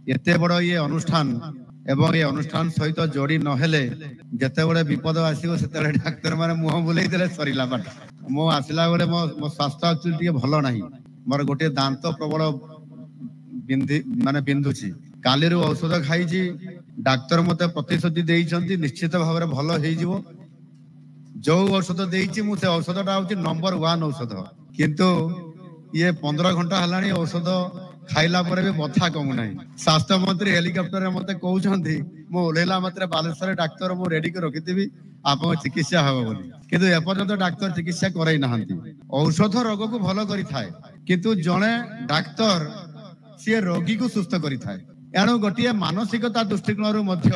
एते बड़ ये अनुष्ठान एवं ये अनुष्ठान सहित जोड़ी नहेले जेतेबेले विपद आसीबो सेतेबेले डाक्तर माने मुह बुलेई देले सरिला बाट मो आसिला बेले मो स्वास्थ्य एक्चुअली टिके भलो नाही मोर गोटे दांत प्रबल बिंधी माने बिंधुची काली रु औषध खाइची डाक्तर मते प्रतिश्रुति देइछंती निश्चित भाव में भलो हेइ जिवो जो औषध देइची मु से औषधटा होची नंबर 1 औषध किंतु ये 15 घंटा हलानी औषध खाइला पर भी बथा कमु नाही स्वास्थ्य मंत्री हेलिकॉप्टर रे मते कहउछंती मो ओलेला मात्र बालेश्वर डाक्तर मु रेडी के रखिथिबी आपन चिकित्सा हबो बोली किंतु एपर्यंत डाक्तर चिकित्सा करई नहंती औषध रोग को भलो करि थाए किंतु जणे डाक्तर से रोगी को सुस्थ करि थाए एणु गोटिए मानसिकता दृष्टिकोण मध्य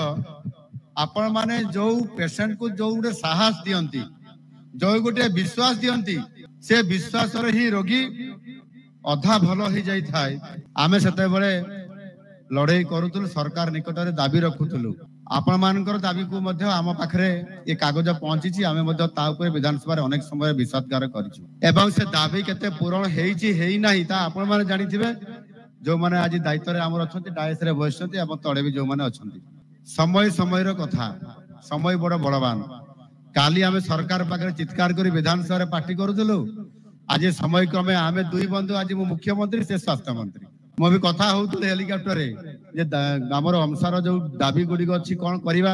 आपण माने जो पेशेंट को जो गोटे साहस दियंती जो गोटे विश्वास दियंती से विश्वास रे ही रोगी अधा भलो ही जाई थाए आमे सेते बेले लड़ाई करूतलु सरकार निकट रे दाबी रखुतलु आपण मानकर दाबी को मध्य आम पाखरे ये कागज पहुंची आमे मध्य ता ऊपर विधानसभा रे अनेक समय विषदगार करिछु एवं से दाबी केते पूर्ण हेइची हेइ नाही ता आपण माने जानिथिबे जो माने आज दायित्व रे हमर अछंती डायस रे बसछंती एवं तळे भी जो माने अछंती समय समय रो कथा समय बड़ बड़वान काली आमे सरकार पाखरे चित्कार करी विधानसभा रे पार्टी करूतलु आज समय क्रमे आमे दुई बंधु आज मु मुख्यमंत्री से स्वास्थ्य मंत्री मो भी कथा होउतले हेलिकॉप्टर रे जे हमर अंसार जो दाबी गुडी अछि कोन करिवा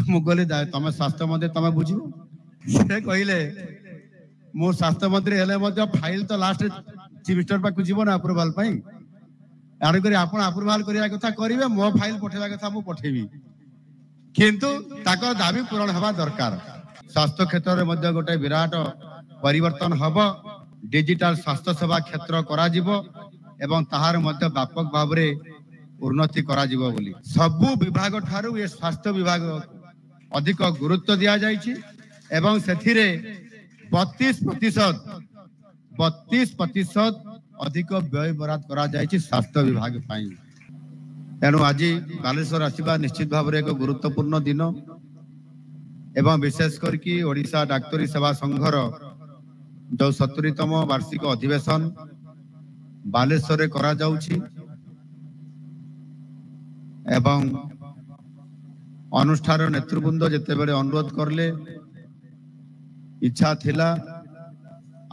मु गले तमे स्वास्थ्य मंत्री तमे बुझिबो से कहिले मो स्वास्थ्य मंत्री हेले मध्य फाइल तो लास्ट चीफ मिनिस्टर पा कुजिबो ना अप्रूवल पई आरो करी आपण अप्रूवल करिया कथा करिवे मो फाइल पठेवा कथा मु पठेबी किंतु ताकर दाबी पूर्ण हवा दरकार स्वास्थ्य क्षेत्र रे मध्य गोटे विराट परिवर्तन हबो डिजिटल स्वास्थ्य सेवा क्षेत्र करा जिवो एवं ताहार मध्य व्यापक भाव रे उन्नति करा जिवो बोली सबु विभाग ठारू ये स्वास्थ्य विभाग अधिक गुरुत्व दिया जायछि एवं सेथिरे 32% अधिक व्यय बराद करा जायछि स्वास्थ्य विभाग पाई तेणु आज बालेश्वर आसीबा निश्चित भाव रे एक गुरुत्वपूर्ण दिन एवं विशेष करके ओडिशा डाक्तरी सेवा संघर जो 70तम वार्षिक अधिवेशन बालेश्वर रे करा जाउछि एवं अनुष्ठान नेतृवृंद जेते बेले अनुरोध करले इच्छा थिला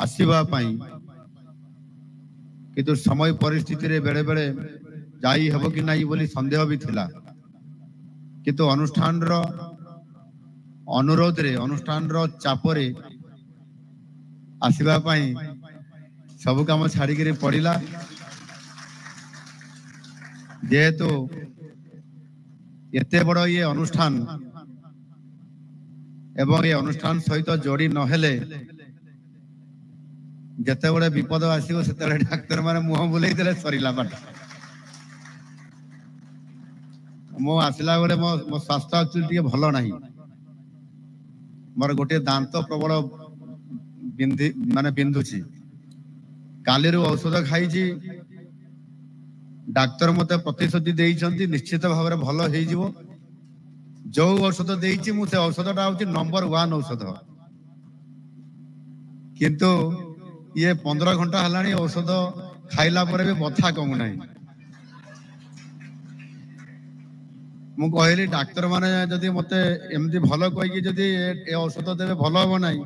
आसीबा पई किंतु समय परिस्थिति रे बेले बेले जाई हबो कि नाही बोली संदेह भी थिला किंतु अनुष्ठान रो अनुरोध रे अनुष्ठान रो चाप रे आसीबा पई सब काम छाड़ी के पड़िला जेहेतु एते बड़ ये अनुष्ठान एवं ये अनुष्ठान सहित जोड़ी नहेले जेतेबेले विपद आसीबो सेतेबेले डाक्तर माने मुह बुलेई देले सरिला बाट मो आसिला बेले मो स्वास्थ्य एक्चुअली टिके भलो नाही मोर गोटे दांत प्रबल बिंधी माने बिंधुची काली रु औषध खाइची डाक्तर मते प्रतिश्रुति देइछंती निश्चित भाव में भलो हेइ जिवो जो औषध देइची मु से औषधटा होची नंबर 1 औषध किंतु ये 15 घंटा हलानी औषध खाइला पर भी बथा कमु नाही मु कहली डाक्तर माने जदी मते एमदी भलो कहि कि जदी ए औषध देबे भलो हो नाही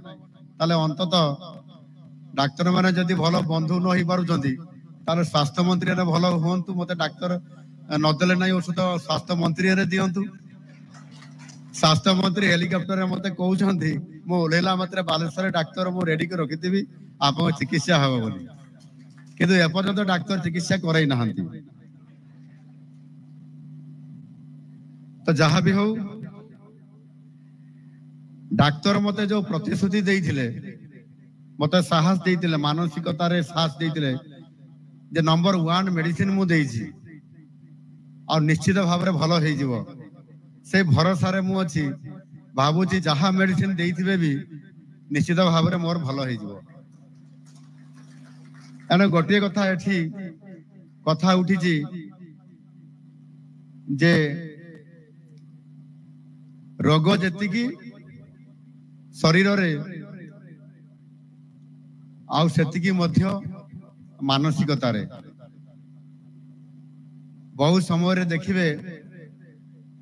ताले अंततः डाक्तर माने जदी भलो बंधु न होई पारुचंती ताले स्वास्थ्य मंत्री ने भलो होंतु मते डाक्तर न देले नाही औषध स्वास्थ्य मंत्री रे दियंतु स्वास्थ्य मंत्री हेलिकॉप्टर रे मते कहउछंती मो ओलेला मात्र बालेश्वर डाक्तर मु रेडी के रखिथिबी आपन चिकित्सा हबो बोली किंतु एपर्यंत डाक्तर चिकित्सा करई नहंती तो जहाँ भी हो डाक्तर मते जो प्रतिश्रुति देइथिले मते साहस देइथिले मानसिकता रे साहस देइथिले जे नंबर 1 मेडिसिन मु देइछि और निश्चित भाव रे भलो हेइ जिवो से भरोसा रे मु अछि बाबूजी जहाँ मेडिसिन देइथिबे भी निश्चित भाव रे मोर भलो हेइ जिवो एने गोटिए कथा एठी कथा उठिछि जे रोग जेतिकी शरीर रे आउ सेतिकी मध्य मानसिकता रे बहु समय देखिए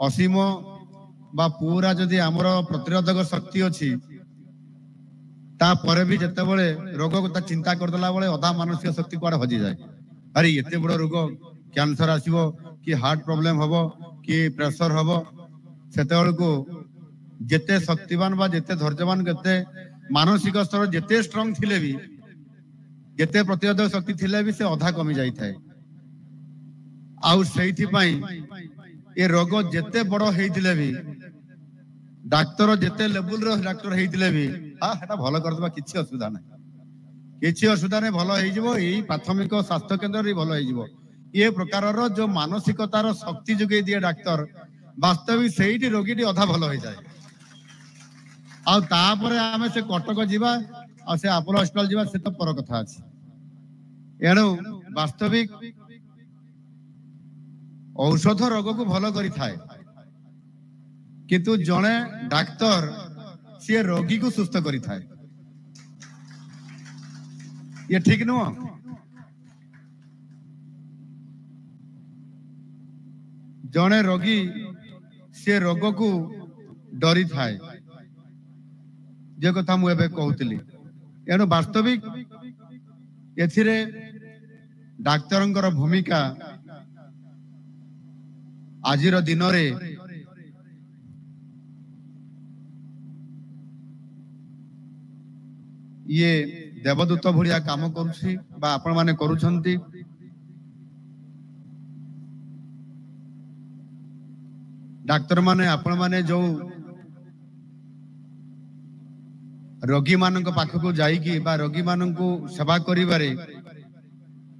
असीम बा पूरा जदि आमर प्रतिरोधक शक्ति अच्छी तापर भी जिते बड़े रोग को चिंता करदेला बेले अधा मानसिक शक्ति कुआडे हजि जाए। अरे एते बड़ रोग कैंसर आसीबो कि हार्ट प्रॉब्लम हबो कि प्रेशर हबो सेते को जेते शक्तिवान बा जेते धैर्यवान जेते मानसिक स्तर जेते स्ट्रांग थिले भी जेते प्रतिरोधक शक्ति थिले भी से अधा कमी जाई थाए। आउ सेइथि पई ए रोग जेते बड़ हेइथिले भी डाक्टर जेते लेवल रो डाक्टर हेइथिले भी हेटा भलो करदबा किछि असुविधा नै किछि असुविधा नै भलो हेइ जिवो। एई प्राथमिक स्वास्थ्य केंद्र रे भलो हेइ जिवो। ये प्रकार रो जो मानसिकतार शक्ति जुगे दिए डाक्टर वास्तविक सेइटी रोगीटी अधा भलो हो जाए। आ तापरे आमे से कटक जीवा आ से अपोलो हॉस्पिटल जीवा से तो पर कथा अछि। एणु वास्तविक औषध रोग को भलो करि थाए किंतु जणे डाक्टर से रोगी को सुस्थ करि थाए। ये ठीक नुह। जणे रोगी से रोग को डरी थाए जे कथा मु एबे कहउतली। एणु वास्तविक एथिरे डाक्तरंकर भूमिका आजिर दिन रे ये देवदूत भलिया काम करूछि बा आपण माने करूछंती। डाक्तर माने आपण माने जो रोगी मानक पाखक जाइकी बा रोगी मानक सेवा करिबारे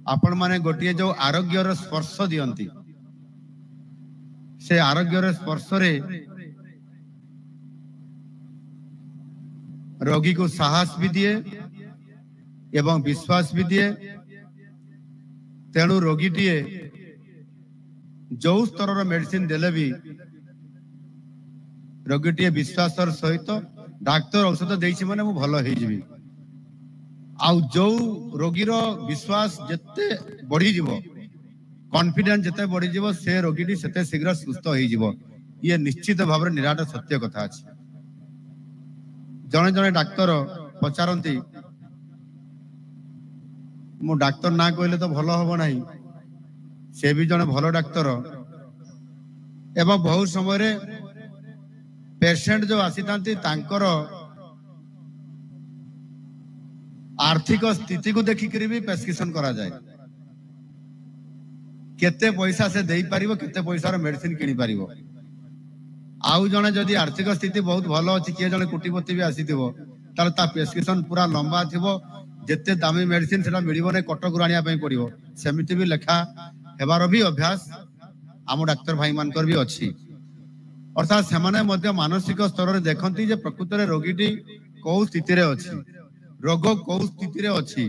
आपण माने गोटिए जो आरोग्यर स्पर्श दियंती से आरोग्यर स्पर्श रे रोगी को साहस भी दिए एवं विश्वास भी दिए। तेणु रोगीटीए जो स्तर मेडिसिन देले भी रोगीटीए विश्वास सहित डाक्तर औषध देइछि माने मु भलो हेइ जिवि। आउ जो रोगीर विश्वास जते बढ़ी जीवो कॉन्फिडेंस जते बढ़ी जीवो से रोगीटी सेते शीघ्र सुस्थ हेइ जीवो। ये निश्चित भाव रे निराट सत्य कथा अछि। जने जने डाक्तर पचारंती मु डाक्तर ना कहले तो भलो हबो नाही से भी जने भलो डाक्तर। एवं बहुत समय रे पेशेंट जो आसीतांती तांकर आर्थिक स्थिति को देखि करी भी प्रेस्क्रिप्शन करा जाए। केते पैसा से देई परिबो केते पैसा रो मेडिसिन किनि परिबो। आउ जने जदि आर्थिक स्थिति बहुत भलो अछि के जने कोटिपति भी आसीथिबो तार ता प्रेस्क्रिप्शन पूरा लंबा थिबो जेते दामी मेडिसिन सेटा मिलिबो नै कटक रानिया पई पड़िबो सेमिति भी लेखा हेबार भी अभ्यास आम डाक्तर भाई मानकर भी अछि। अर्थात सेमाने मध्य मानसिक स्तर रे देखंती जे प्रकृत रे रोगीटी को स्थिति रे अछि रोग को स्थिति रे अछि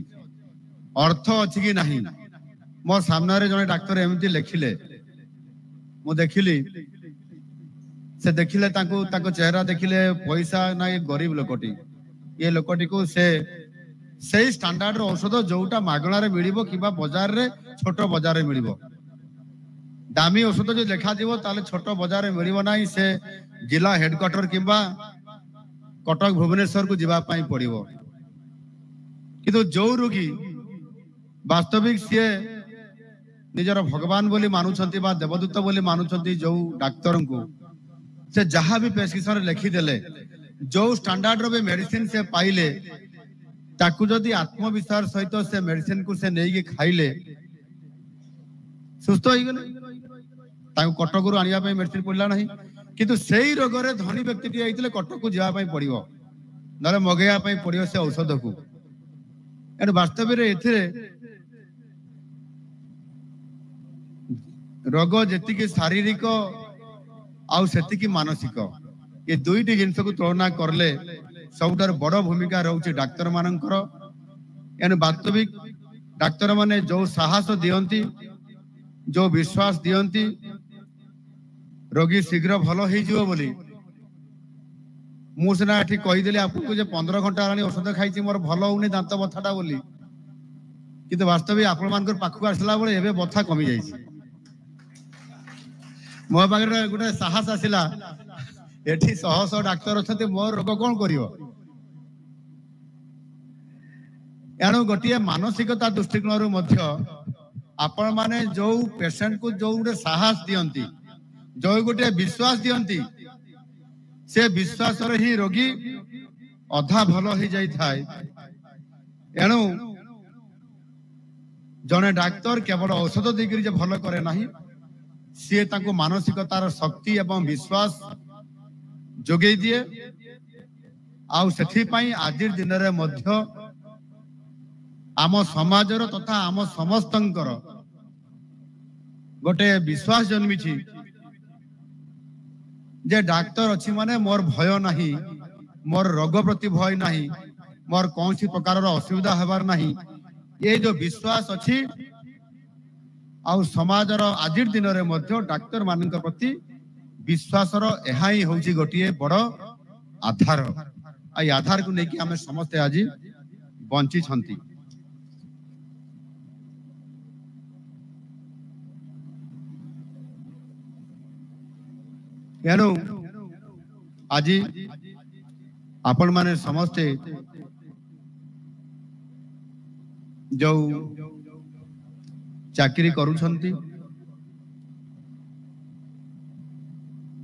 अर्थ अछि कि नाही। मो सामने रे जने डाक्टर एमिति लेखिले मु देखिली से देखिले ताको ताको चेहरा देखिले पैसा ना ये गरीब लोकटी ये लोकटी को से सही स्टैंडर्ड रो औषध जोटा मागणा रे मिलिबो किबा बाजार रे छोटो बाजार रे मिलिबो दामी औषध जो लेखा दिबो ताले छोटो बाजार रे मिलिबो नाही से जिला हेडक्वार्टर किबा कटक भुवनेश्वर को जिबा पई पड़िबो। किंतु जो रोगी वास्तविक से निजर भगवान बोली मानुछंती बा देवदूत बोली मानुछंती जो डाक्टर को से जहां भी प्रेस्क्रिप्शन लिखि देले जो स्टैंडर्ड रो मेडिसिन से पाइले ताकू जदि आत्मविश्वास सहित से मेडिसिन को से नेई के खाइले सुस्थ होई गेले ताकू कटक रु आनिया पई मेडिसिन पड़ला नाही। किंतु सेही रोग रे धनी व्यक्ति टी आइतले कटक को जिया पई पड़िबो नले मगेया पई पड़ियो से औषध को। एन वास्तव रे एथिरे रोग जेति के शारीरिक आउ सेति की मानसिक ये दुईटी जिनस को तुलना करले सबुठार बड़ भूमिका रहउछि डाक्तर मानकर। एन वास्तविक डाक्तर माने जो साहस दियंती जो विश्वास दियंती रोगी शीघ्र भलो हेइ जिवो बोली मु सिना एठी कहि देली आपको जे 15 घंटा रानी औषध खाइछि मोर भलो होउनी दांत बथाटा बोली किंतु वास्तविक आपण मानकर पाखु आसला बेले एबे बथा कमी जाइछि मो पाखे गोटे साहस आसला एठी शह शह डाक्तर अच्छा मोर रोग कौन कर एणु गोटे मानसिकता दृष्टिकोण आपण माने जो पेशेंट को जो गोटे साहस दियंती जो गोटे विश्वास दियंती से विश्वास ही रोगी अधा भल हो जाई थाए। एणु जने डाक्तर केवल औषध देकर जे भल करे नाही सी ताको मानसिकतार शक्ति एवं विश्वास जोगे दिए आउ सेथि पई आजिर दिन रे मध्य आम समाजर तथा आम समस्तंकर गोटे विश्वास जन्मी जे डाक्तर अच्छी माने मोर भय नाही मोर रोग प्रति भय नाही मोर कौन सी प्रकार असुविधा हबार नाही ये जो विश्वास अच्छी आउ समाजर आजिर दिन रे मध्य डाक्तर मान प्रति विश्वासर एहा ही होची गोटे बड़ आधार आई आधार को लेकिन आम समस्ते आज बंची छंती। एणु आज आपण माने समस्ते जो चाकरी करूछंती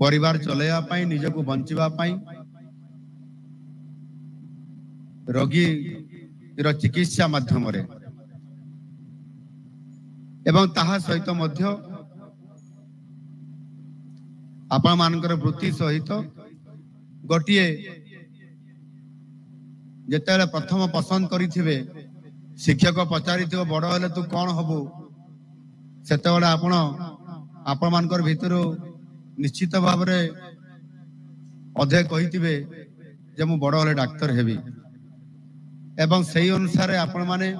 परिवार चलेया पाई निजको बंचिबा पाई रोगी रो चिकित्सा माध्यम रे एवं ताहा सहित मध्य आपण मानकर वृत्ति सहित गोटिए जेतेले प्रथम पसंद करिथिबे शिक्षक पचारिथिबो बड़ हेले तू कौन हबु सेतेबेले आपण मानकर भितरु निश्चित भाव रे अधे कहिथिबे जे मु बड़ हेले डाक्तर हेबी एवं सही अनुसार आपण माने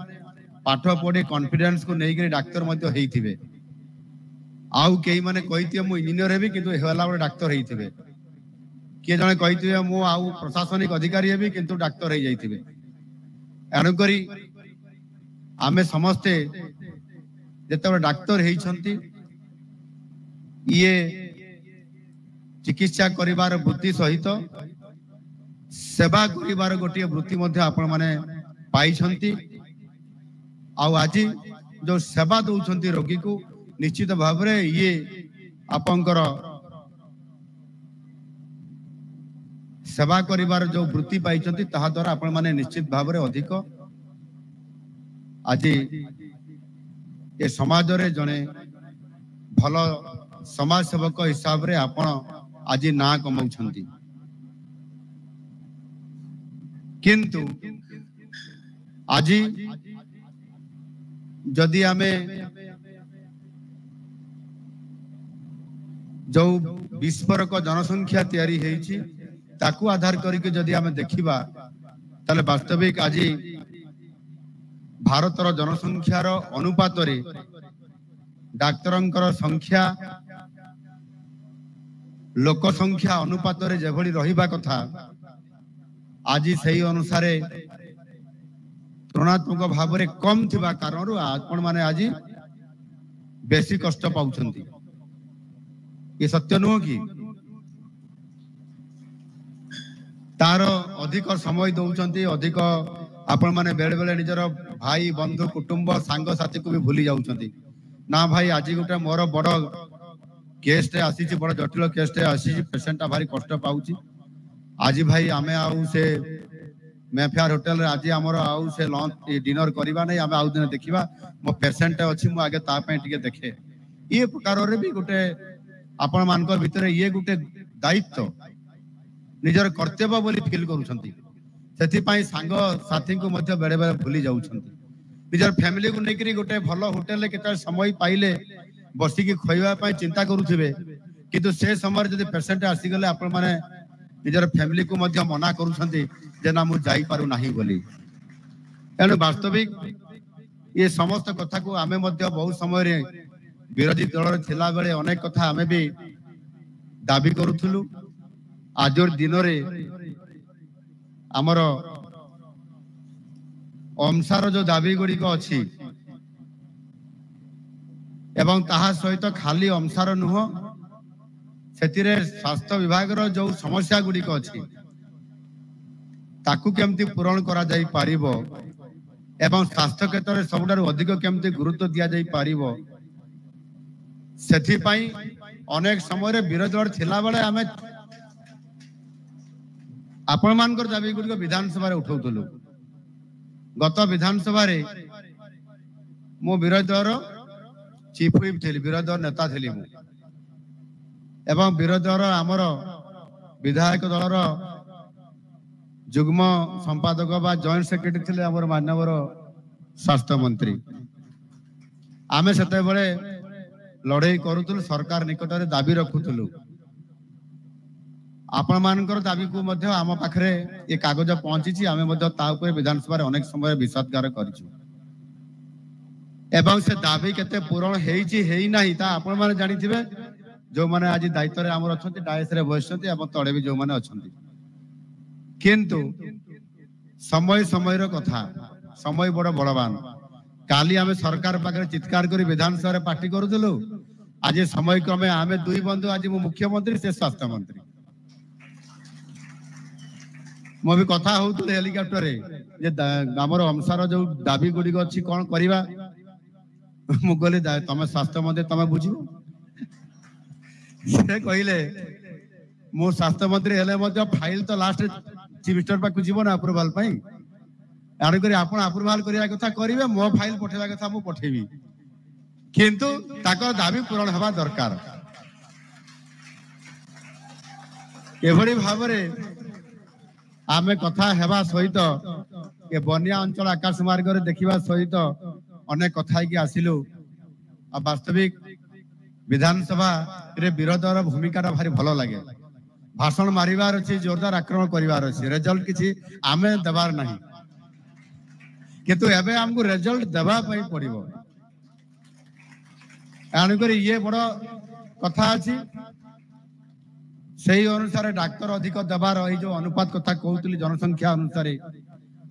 पाठ पढ़ी कॉन्फिडेंस को नहीं डाक्तर मध्य हेइथिबे आउ कई माने कहिथिबे मु इंजीनियर हेबी किंतु हेला बड़ डाक्तर हेइथिबे किए जने कहिथिबे मु आउ प्रशासनिक अधिकारी हेबी किंतु डाक्तर हे जाइथिबे। एणु करी आमे समस्ते जेतेबे डाक्तर हेइछंती ये चिकित्सा करिवार वृत्ति सहित सेवा करिवार गोटे वृत्ति मध्य आपण माने पाइछंती आउ आज जो सेवा दउछंती रोगी को निश्चित भाव रे ये आपंकर सेवा करिवार जो वृत्ति पाइछंती ताहा द्वारा आपण माने निश्चित भाव रे अधिक आज ये समाज रे जने भल समाज सेवक हिसाब रे आपण आज ना कमाउछंती किंतु आज जदि आमे जो विस्फोरक जनसंख्या तैयारी हेइछि ताकू आधार करके जदि आमे देखिबा ताले वास्तविक आज भारतर जनसंख्यार अनुपात रे डाक्तरंकर संख्या लोक संख्या अनुपात रे जेभली रहिबा कथा आज सही अनुसार तुलनात्मक भाव रे कम थिबा कारण आपण माने आज बेसी कष्ट पाउछंती ये सत्य नुह कि तार अधिक समय दउछंती अधिक आपण माने बेले बेले निजर भाई बंधु कुटुंब सांग साथी को भी भूली जाउछंती ना भाई आज गोटे मोर बड़ केस टे आसी बड़ जटिल केस टे आसी पेशेंट भारी कष्ट पाउची आज भाई आमे आउ से मेफेयर होटल रे आज हमर आउ से लंच डिनर करबा नै आमे आउ दिन देखिबा मो पेशेंट अछि मु आगे ता पे टिके देखे ये प्रकार रे भी गोटे आपण मानकर भितरे ये गोटे दायित्व निजर कर्तव्य बोली फील करूछंती सेथि पई सांग साथी को मध्य बेड़े बेड़े भूली जाउछंती निजर फैमिली को नेकरी गोटे भलो होटल रे केता समय पाइले बसी की खइबा पई चिंता करूथिबे किंतु से समय जदि पेशेंट आसी गले आपण माने निजर फैमिली को मध्य मना करूछंती जे ना मु जाई पारु नाही बोली। एणु वास्तविक ये समस्त कथा को आमे मध्य बहुत समय रे विरोधी दल रे थिला बेले अनेक कथा आमे भी दाबी करूथुलु आजर दिन रे हमर अंसार जो दाबी गुड़ी को अछि एवं ताहा सहित खाली अंसार नुह सेतिरे स्वास्थ्य विभाग जो समस्या गुड़िक अच्छी ताकू केमती पूरण करा जाई पारिबो एवं स्वास्थ्य क्षेत्र में सबुठारु अधिक केमती गुरुत्व दिया जाई पारिबो सेथि पई अनेक समय विरोधी दल थिला बेले आमे आपण मानकर दाबी गुड़िक विधानसभा उठाउतलु गत विधानसभा मो विरोधी दल चीफ व्हिप थी विरोधी दल नेता थी एवं विरोधी दल आमर विधायक दलर जुग्म संपादक बा जॉइंट सेक्रेटरी थे आमर मानवर स्वास्थ्य मंत्री आमे सेते बेले लड़ाई करूतलु सरकार निकट में दाबी रखुतलु आपण मानकर दाबी को मध्य आम पाखरे ये कागज पहुंची आमे मध्य ता ऊपर विधानसभा अनेक समय विषदगार करिछु एवं से दाबी केते पूरण हेइची हेइ नाही ता आपण माने जानिथिबे जो माने आज दायित्व रे हमर अछंती डायस रे बसछंती एवं तळे भी जो माने अछंती किंतु समय समय रो कथा समय बड़ बड़वान काली आमे सरकार पाखरे चित्कार करी विधानसभा रे पार्टी करूथलु आज समय क्रमे आमे दुई बंधु आज मो मुख्यमंत्री से स्वास्थ्य मंत्री मो भी कथा होउतले हेलिकॉप्टर रे जे हमर अंसार जो दाबी गुडी अछि कोन करिवा मु गले तमे स्वास्थ्य मंत्री तमे बुझिबो से कहले मो स्वास्थ्य मंत्री हेले मध्य फाइल तो लास्ट चीफ मिनिस्टर पाक जीवो ना अप्रूवल पई आड़ करी आपण अप्रूवल करिया कथा करिवे मो फाइल पठेबा कथा मु पठेबी किंतु ताकर दाबी पूरण हवा दरकार एभरी भाबरे आमे कथा हेबा सहित के बनिया अंचल आकाश मार्ग रे देखिबा सहित अनेक कथा की आसिलु आ वास्तविक विधानसभा रे विरोधर भूमिका भारी भलो लागे भाषण मारिबार अछि जोरदार आक्रमण करिबार अछि रिजल्ट किछि आमे देबार नाही किंतु एबे हमको रिजल्ट देबा पई पड़िबो आनु करी ये बड़ कथा अछि सही अनुसार डाक्टर अधिक देबार ए जो अनुपात कथा कहउतली जनसंख्या अनुसार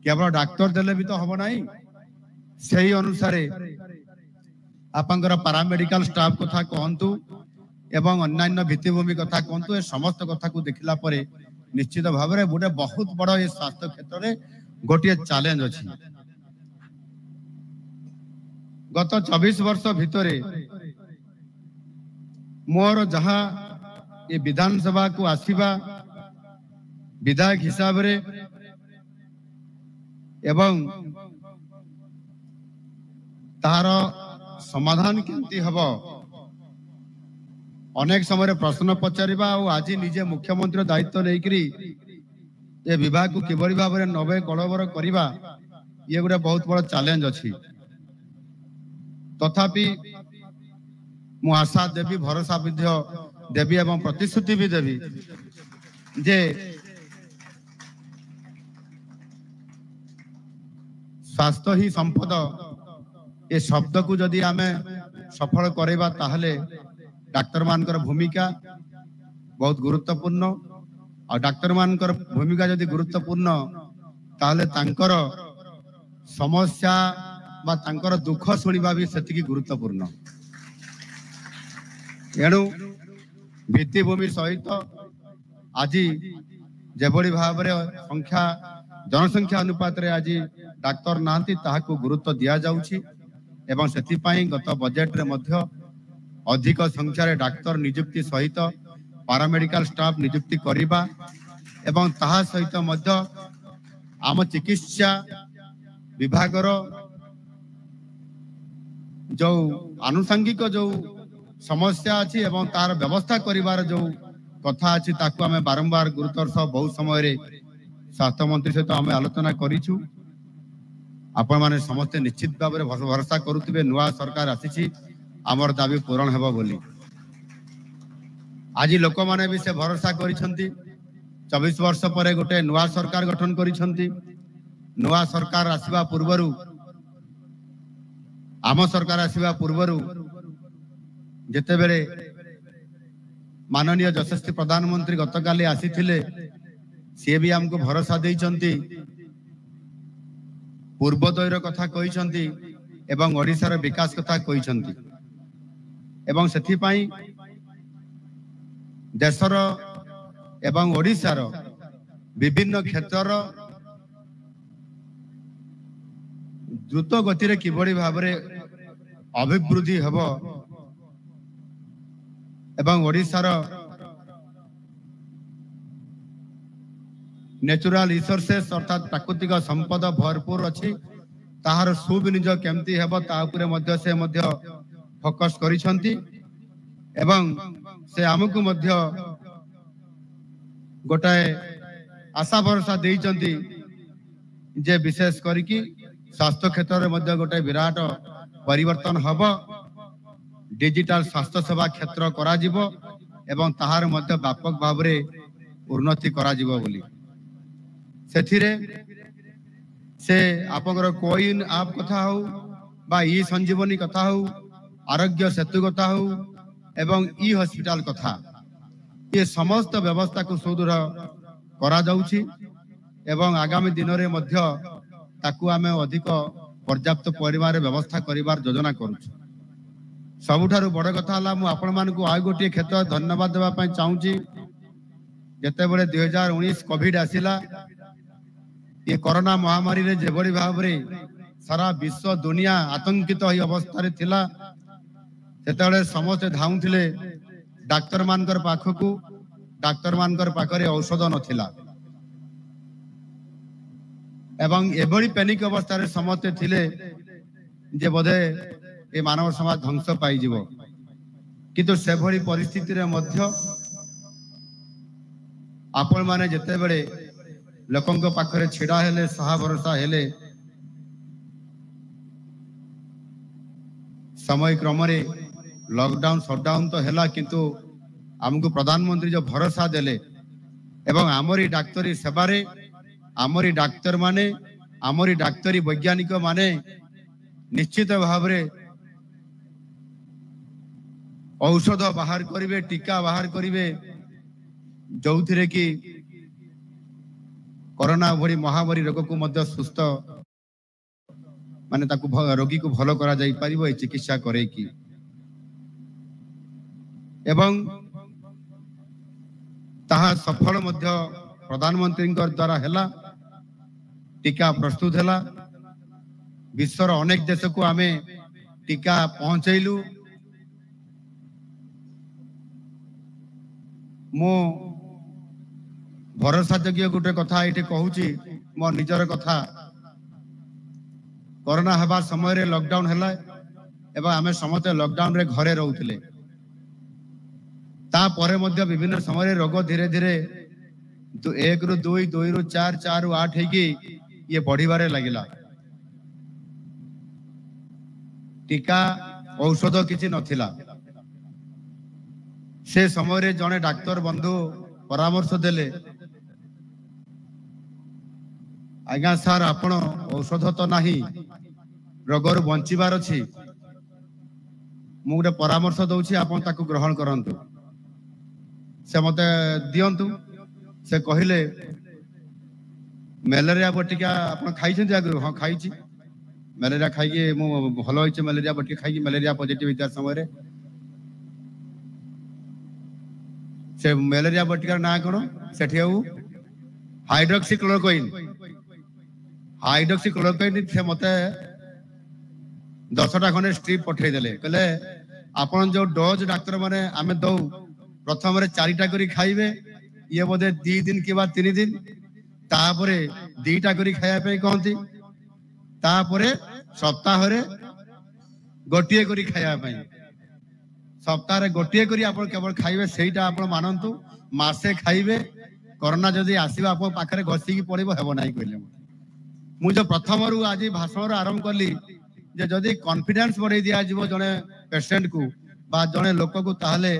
केवल डाक्टर देले भी तो हबो नाही सही अनुसार आपंकर पारामेडिकल स्टाफ कथा कहंतु एवं अन्यान्य भित्तिभूमि कथा कहंतु ए समस्त कथा को देखिला परे निश्चित भाव में गोटे बहुत बड़ ये स्वास्थ्य क्षेत्र में गोटे चैलेंज अछि गत 24 वर्ष भितरे मोर जहां ये विधानसभा को आसीबा विधायक हिसाब रे एवं तार समाधान केमती हबो अनेक समय प्रश्न पचारिबा और आज निजे मुख्यमंत्री दायित्व लेकरी ये विभाग को किबरी भाव में नवे कड़बर करिबा ये गोटे बहुत बड़ चैलेंज अछि तथापि मु आशा देवी भरोसा विद्य देवी एवं प्रतिश्रुति भी देवी जे स्वास्थ्य ही संपद ये शब्द को जदि आमे सफल करेबा ताहले डाक्टर मानकर भूमिका बहुत गुरुत्वपूर्ण और डाक्टर मानकर भूमिका जदि गुरुत्वपूर्ण ताहले तांकर समस्या बा तांकर दुख सुनिबा भी सेतिकी गुरुत्वपूर्ण एणु भित्तिभूमि सहित आज जेभली भाव संख्या जनसंख्या अनुपात रे आज डाक्तर नांती ताहाको गुरुत्व दिया जाउछि एवं सेति पई गत बजेट रे मध्य अधिक संख्या रे डाक्तर नियुक्ति सहित पारामेडिकल स्टाफ नियुक्ति करिबा एवं ताहा सहित मध्य आम चिकित्सा विभाग रो जो आनुषंगिक जो समस्या अछि एवं तार व्यवस्था करिवार जो कथा अछि ताकू हमें बारंबार गुरुतर सह बहुत समय रे स्वास्थ्य मंत्री सहित हमें आलोचना करिछु आपण माने समस्त निश्चित भाव में भरोसा करुथिबे नुआ सरकार आसीछि आमर दाबी पूरण हेबो बोली आज लोक माने भी से भरोसा करिसंती 24 वर्ष परे गोटे नुआ सरकार गठन करिसंती नुआ सरकार आसीबा पूर्वरु आम सरकार आसीबा पूर्वरु जेते बेले माननीय यशस्वी प्रधानमंत्री गतकाली आसीथिले सी भी हमको भरोसा देइचंती पूर्वोदयर कथा कहिसंती एवं ओडिशार विकास कथा कहिसंती ଏବଂ ସେଥିପାଇଁ ଦେଶର ଏବଂ ଓଡ଼ିଶାର ବିଭିନ୍ନ କ୍ଷେତ୍ରର ଦ୍ରୁତ ଗତିରେ କିଭଳି ଭାବରେ ଅଭିବୃଦ୍ଧି ହେବ ଏବଂ ଓଡ଼ିଶାର ନ୍ୟାଚୁରାଲ ରିସୋର୍ସେସ୍ ଅର୍ଥାତ୍ ପ୍ରାକୃତିକ ସମ୍ପଦ ଭରପୁର ଅଛି, ତାହାର ସୁବିନିଯୋଗ କେମିତି ହେବ ତା ଉପରେ ମଧ୍ୟ ସେ ଫୋକସ୍ କରିଛନ୍ତି ଏବଂ ସେ ଆମକୁ ମଧ୍ୟ ଗୋଟାଏ ଆଶା ଭରସା ଦେଇଛନ୍ତି ଯେ ବିଶେଷ କରିକି ସ୍ୱାସ୍ଥ୍ୟ କ୍ଷେତ୍ରରେ ମଧ୍ୟ ଗୋଟାଏ ବିରାଟ ପରିବର୍ତ୍ତନ ହେବ, ଡିଜିଟାଲ ସ୍ୱାସ୍ଥ୍ୟ ସେବା କ୍ଷେତ୍ର କରାଯିବ ଏବଂ ତାହାର ମଧ୍ୟ ବ୍ୟାପକ ଭାବରେ ଉନ୍ନତି କରାଯିବ ବୋଲି। ସେଥିରେ ସେ ଆପଣଙ୍କର କୋଇନ୍ ଆପ୍ କଥା ହଉ ବା ଇ ସଞ୍ଜୀବନୀ କଥା ହଉ, ଆରୋଗ୍ୟ ସେତୁ କଥା ହଉ ଏବଂ ଇ ହସ୍ପିଟାଲ କଥା, ଏ ସମସ୍ତ ବ୍ୟବସ୍ଥାକୁ ସୁଦୃଢ଼ କରାଯାଉଛି ଏବଂ ଆଗାମୀ ଦିନରେ ମଧ୍ୟ ତାକୁ ଆମେ ଅଧିକ ପର୍ଯ୍ୟାପ୍ତ ପରିମାଣରେ ବ୍ୟବସ୍ଥା କରିବାର ଯୋଜନା କରୁଛୁ। ସବୁଠାରୁ ବଡ଼ କଥା ହେଲା, ମୁଁ ଆପଣମାନଙ୍କୁ ଆଉ ଗୋଟିଏ କ୍ଷେତ୍ର ଧନ୍ୟବାଦ ଦେବା ପାଇଁ ଚାହୁଁଛି। ଯେତେବେଳେ 2019 କୋଭିଡ ଆସିଲା, ଏ କରୋନା ମହାମାରୀରେ ଯେଭଳି ଭାବରେ ସାରା ବିଶ୍ୱ ଦୁନିଆ ଆତଙ୍କିତ ଏହି ଅବସ୍ଥାରେ ଥିଲା, ସେତେବେଳେ ସମସ୍ତେ ଧାଉଁଥିଲେ ଡାକ୍ତରମାନଙ୍କର ପାଖକୁ, ଡାକ୍ତରମାନଙ୍କର ପାଖରେ ଔଷଧ ନଥିଲା ଏବଂ ଏଭଳି ପ୍ୟାନିକ ଅବସ୍ଥାରେ ସମସ୍ତେ ଥିଲେ ଯେ ବୋଧେ ଏ ମାନବ ସମାଜ ଧ୍ୱଂସ ପାଇଯିବ। କିନ୍ତୁ ସେଭଳି ପରିସ୍ଥିତିରେ ମଧ୍ୟ ଆପଣମାନେ ଯେତେବେଳେ ଲୋକଙ୍କ ପାଖରେ ଛିଡ଼ା ହେଲେ, ସାହା ଭରସା ହେଲେ, ସମୟ କ୍ରମରେ ଲକଡାଉନ ସଟଡାଉନ ତ ହେଲା, କିନ୍ତୁ ଆମକୁ ପ୍ରଧାନମନ୍ତ୍ରୀ ଯୋଉ ଭରସା ଦେଲେ ଏବଂ ଆମରି ଡାକ୍ତରୀ ସେବାରେ ଆମରି ଡାକ୍ତରମାନେ, ଆମରି ଡାକ୍ତରୀ ବୈଜ୍ଞାନିକ ମାନେ ନିଶ୍ଚିତ ଭାବରେ ଔଷଧ ବାହାର କରିବେ, ଟୀକା ବାହାର କରିବେ, ଯୋଉଥିରେ କି କରୋନା ଭଳି ମହାମାରୀ ରୋଗକୁ ମଧ୍ୟ ସୁସ୍ଥ ମାନେ ତାକୁ ରୋଗୀକୁ ଭଲ କରାଯାଇ ପାରିବ ଏ ଚିକିତ୍ସା କରେଇକି। ଏବଂ ତାହା ସଫଳ ମଧ୍ୟ ପ୍ରଧାନମନ୍ତ୍ରୀଙ୍କ ଦ୍ୱାରା ହେଲା। ଟୀକା ପ୍ରସ୍ତୁତ ହେଲା, ବିଶ୍ୱର ଅନେକ ଦେଶକୁ ଆମେ ଟୀକା ପହଞ୍ଚେଇଲୁ। ମୁଁ ଭରସା ଯୋଗ୍ୟ ଗୋଟେ କଥା ଏଇଠି କହୁଛି, ମୋ ନିଜର କଥା। କରୋନା ହେବା ସମୟରେ ଲକଡାଉନ ହେଲା ଏବଂ ଆମେ ସମସ୍ତେ ଲକଡାଉନରେ ଘରେ ରହୁଥିଲେ। ତାପରେ ମଧ୍ୟ ବିଭିନ୍ନ ସମୟରେ ରୋଗ ଧୀରେ ଧୀରେ 1 ରୁ 2, 2 ରୁ 4, 4 ରୁ 8 ହେଇକି ଇଏ ବଢିବାରେ ଲାଗିଲା। ଟୀକା ଔଷଧ କିଛି ନଥିଲା। ସେ ସମୟରେ ଜଣେ ଡାକ୍ତର ବନ୍ଧୁ ପରାମର୍ଶ ଦେଲେ, ଆଜ୍ଞା ସାର୍, ଆପଣ ଔଷଧ ତ ନାହିଁ, ରୋଗରୁ ବଞ୍ଚିବାର ଅଛି, ମୁଁ ଗୋଟେ ପରାମର୍ଶ ଦଉଛି, ଆପଣ ତାକୁ ଗ୍ରହଣ କରନ୍ତୁ। ସେ ମତେ ଦିଅନ୍ତୁ। ସେ କହିଲେ, ମ୍ୟାଲେରିଆ ବଟିକା ଆପଣ ଖାଇଛନ୍ତି ଆଗରୁ? ହଁ ଖାଇଛି, ମ୍ୟାଲେରିଆ ଖାଇକି ମୁଁ ଭଲ ହେଇଛି, ମ୍ୟାଲେରିଆ ବଟିକା ଖାଇକି, ମ୍ୟାଲେରିଆ ପଜିଟିଭ ହେଇଥିବା ସମୟରେ। ସେ ମ୍ୟାଲେରିଆ ବଟିକାର ନାଁ କଣ? ସେଠି ଆଉ ହାଇଡ୍ରୋକ୍ସି କ୍ଲୋରୋକୁଇନ୍। ହାଇଡ୍ରୋକ୍ସି କ୍ଲୋରୋକୁଇନ୍ ସେ ମତେ 10ଟା ଖଣ୍ଡେ ଷ୍ଟ୍ରିପ ପଠେଇଦେଲେ। କହିଲେ, ଆପଣ ଯୋଉ ଡୋଜ ଡାକ୍ତର ମାନେ ଆମେ ଦଉ, ପ୍ରଥମରେ 4ଟା କରି ଖାଇବେ, ଇଏ ବୋଧେ 2 ଦିନ କିମ୍ବା 3 ଦିନ, ତାପରେ 2ଟା କରି ଖାଇବା ପାଇଁ କହନ୍ତି, ତାପରେ ସପ୍ତାହରେ ଗୋଟିଏ କରି ଖାଇବା ପାଇଁ। ସପ୍ତାହରେ ଗୋଟିଏ କରି ଆପଣ କେବଳ ଖାଇବେ, ସେଇଟା ଆପଣ ମାନନ୍ତୁ। ମାସେ ଖାଇବେ, କରୋନା ଯଦି ଆସିବ ଆପଣ ପାଖରେ ଘଷିକି ପଡିବ, ହେବ ନାହିଁ କହିଲେ। ମୁଁ ଯୋଉ ପ୍ରଥମରୁ ଆଜି ଭାଷଣର ଆରମ୍ଭ କଲି ଯେ ଯଦି କନଫିଡେନ୍ସ ବଢେଇ ଦିଆଯିବ ଜଣେ ପେସେଣ୍ଟକୁ ବା ଜଣେ ଲୋକକୁ, ତାହେଲେ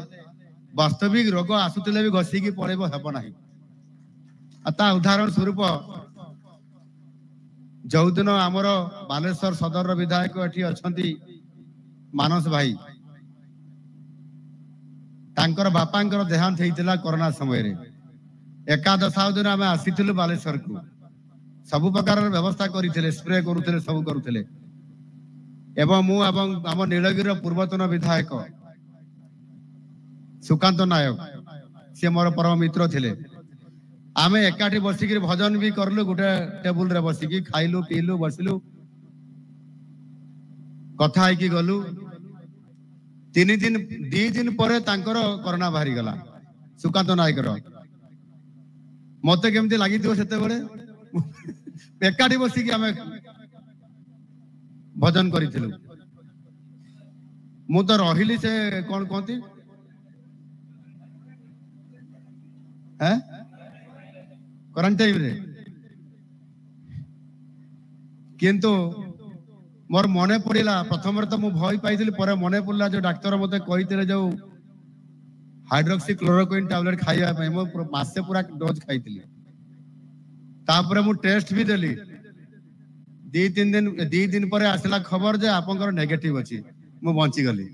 ବାସ୍ତବିକ ରୋଗ ଆସୁଥିଲେ ବି ଘଷିକି ପଡିବ, ହେବ ନାହିଁ। ତା ଉଦାହରଣ ସ୍ୱରୂପ ଯୋଉଦିନ ଆମର ବାଲେଶ୍ୱର ସଦରର ବିଧାୟକ ଏଠି ଅଛନ୍ତି ମାନସ ଭାଇ, ତାଙ୍କର ବାପାଙ୍କର ଦେହାନ୍ତ ହେଇଥିଲା କରୋନା ସମୟରେ। ଏକାଦଶ ଦିନ ଆମେ ଆସିଥିଲୁ ବାଲେଶ୍ୱରକୁ। ସବୁ ପ୍ରକାରର ବ୍ୟବସ୍ଥା କରିଥିଲେ, ସ୍ପ୍ରେ କରୁଥିଲେ, ସବୁ କରୁଥିଲେ। ଏବଂ ମୁଁ ଏବଂ ଆମ ନୀଳଗିରିର ପୂର୍ବତନ ବିଧାୟକ सुकांत नायक सी मोर परम मित्र थिले आमे एकाठी बसिक भजन भी करलु गोटे टेबुल रे बसिक खाइलु पीलु बसिलु कथा है कि गलु 2 दिन पर तांकर कोरोना बाहरी गला सुकांत नायक मते केमती लगी से एकाठी बसिक आमे भजन करिथिलु मु तो रहिली से कौन कहती है क्वारंटाइन रे किंतु मोर मने पड़िला प्रथम तो मु भय पाइथिली पर मने पड़ला जो डाक्टर मते कहिथिले जो हाइड्रोक्सी क्लोरोक्विन टैबलेट खाइया पे मो मासे पूरा डोज खाइथिली तापर मु टेस्ट भी देली 2 दिन पर आसला खबर जे आपनकर नेगेटिव अछि मु बंची गली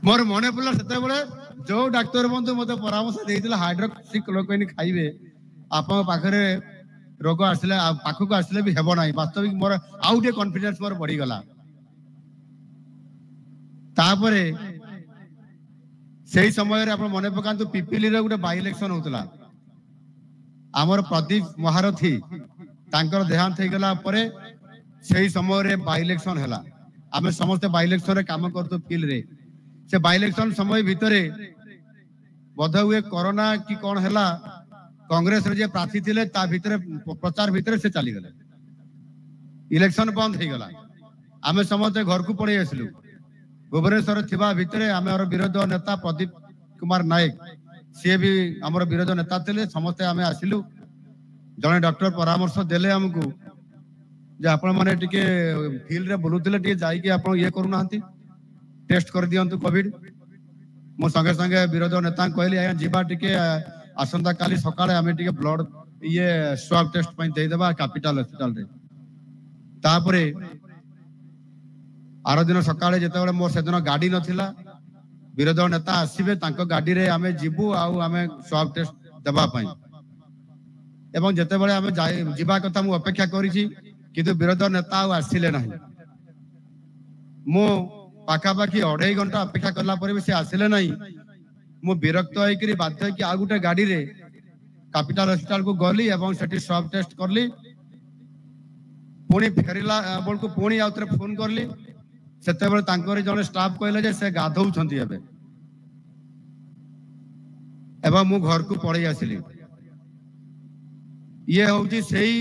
मोर मने पड़ला सेते बेले जो डाक्टर बंधु मते परामर्श देइथिला हाइड्रोक्सी क्लोरोक्विन खाइबे आपन पाखरे रोग आसले पाखक आसले भी हेबो नाही वास्तविक मोर आउटे कॉन्फिडेंस मोर बढ़ी गला तापरे सेही समय रे आपण मने पकांतु पिपिली रे गुटे बाई इलेक्शन होतला हमर प्रदीप महारथी तांकर देहांत हे गला परे सेही समय रे बाई इलेक्शन हैला आमे समस्त बाई इलेक्शन रे काम करतो फील्ड रे से बाई इलेक्शन समय भितरे बोध हुए कोरोना की कोन हैला कांग्रेस रे जे प्रार्थी थिले ता भितरे प्रचार भितरे से चली गले इलेक्शन बंद हे गला आमे समस्त घर को पड़े आसलु भुवनेश्वर थिबा भितरे आमे और विरोधी नेता प्रदीप कुमार नायक सी भी हमर विरोधी नेता थिले समस्त आमे आसिलु जने डॉक्टर परामर्श देले हमकु जे आपण माने टिके फील्ड रे बोलुतिले टिके जाई कि आपण ये करू नाहंती टेस्ट कर दियंतु कोविड मो संगे संगे विरोधी नेता कहली आया जीवा टिके आसंता काली सकाळे आमे टिके ब्लड ये स्वाब टेस्ट पई दे देबा कैपिटल हॉस्पिटल रे तापरे आरो दिन सकाळे जेते बेले मोर सेदिन गाड़ी नथिला विरोधी नेता आसीबे तांको गाड़ी रे आमे जिबु आउ आमे स्वाब टेस्ट देबा पई एवं जेते बेले आमे जिबा कथा मु अपेक्षा करिछि किंतु विरोधी नेता आउ आसिले नाही मो पाखा पाखी 2.5 घंटा अपेक्षा करला पर भी से आसिले नाही मु विरक्त होइकरी बाध्य कि आ गुटे गाड़ी रे कैपिटल हॉस्पिटल को गली एवं सेठी स्वाब टेस्ट करली पुणी फेरिला बोल को पुणी आउतरे फोन करली सेते बेले तांकर जने स्टाफ कहले जे से गाधौ छंती एबे एवं मु घर को पळै आसिली ये होउची सेही